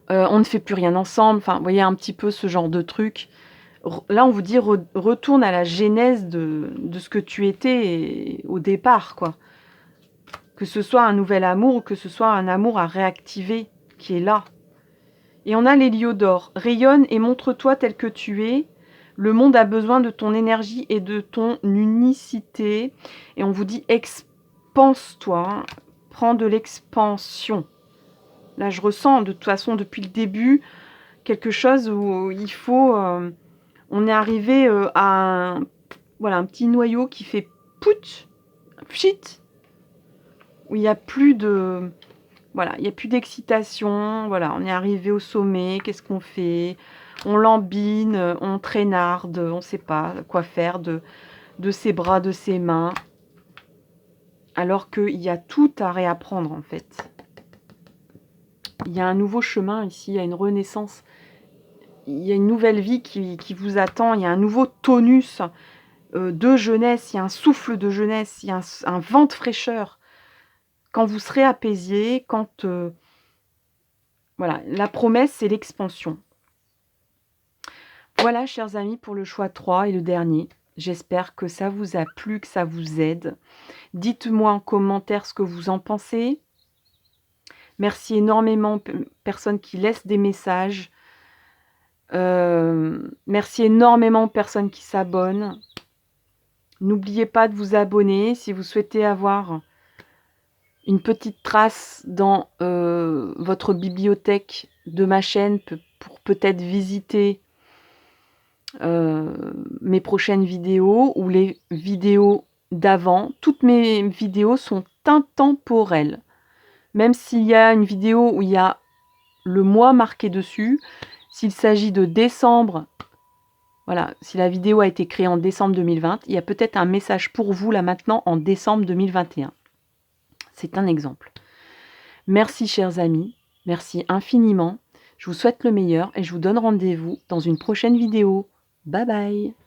on ne fait plus rien ensemble, enfin, vous voyez un petit peu ce genre de truc. Là, on vous dit, retourne à la genèse de ce que tu étais au départ, quoi. Que ce soit un nouvel amour ou que ce soit un amour à réactiver qui est là. Et on a l'héliodore. Rayonne et montre-toi tel que tu es. Le monde a besoin de ton énergie et de ton unicité. Et on vous dit, expanse-toi. Hein. Prends de l'expansion. Là, je ressens de toute façon depuis le début quelque chose où il faut... on est arrivé à un petit noyau qui fait pout, pchit, où il n'y a plus de... Voilà, il n'y a plus d'excitation. Voilà, on est arrivé au sommet. Qu'est-ce qu'on fait? On lambine, on traînarde, on ne sait pas quoi faire de ses bras, de ses mains. Alors qu'il y a tout à réapprendre en fait. Il y a un nouveau chemin ici, il y a une renaissance. Il y a une nouvelle vie qui vous attend. Il y a un nouveau tonus de jeunesse. Il y a un souffle de jeunesse. Il y a un vent de fraîcheur. Quand vous serez apaisé, quand... voilà, la promesse, c'est l'expansion. Voilà, chers amis, pour le choix 3 et le dernier. J'espère que ça vous a plu, que ça vous aide. Dites-moi en commentaire ce que vous en pensez. Merci énormément aux personnes qui laissent des messages. Merci énormément aux personnes qui s'abonnent. N'oubliez pas de vous abonner si vous souhaitez avoir une petite trace dans votre bibliothèque de ma chaîne pour peut-être visiter mes prochaines vidéos ou les vidéos d'avant. Toutes mes vidéos sont intemporelles. Même s'il y a une vidéo où il y a le mois marqué dessus, s'il s'agit de décembre, voilà, si la vidéo a été créée en décembre 2020, il y a peut-être un message pour vous là maintenant en décembre 2021. C'est un exemple. Merci chers amis, merci infiniment. Je vous souhaite le meilleur et je vous donne rendez-vous dans une prochaine vidéo. Bye bye!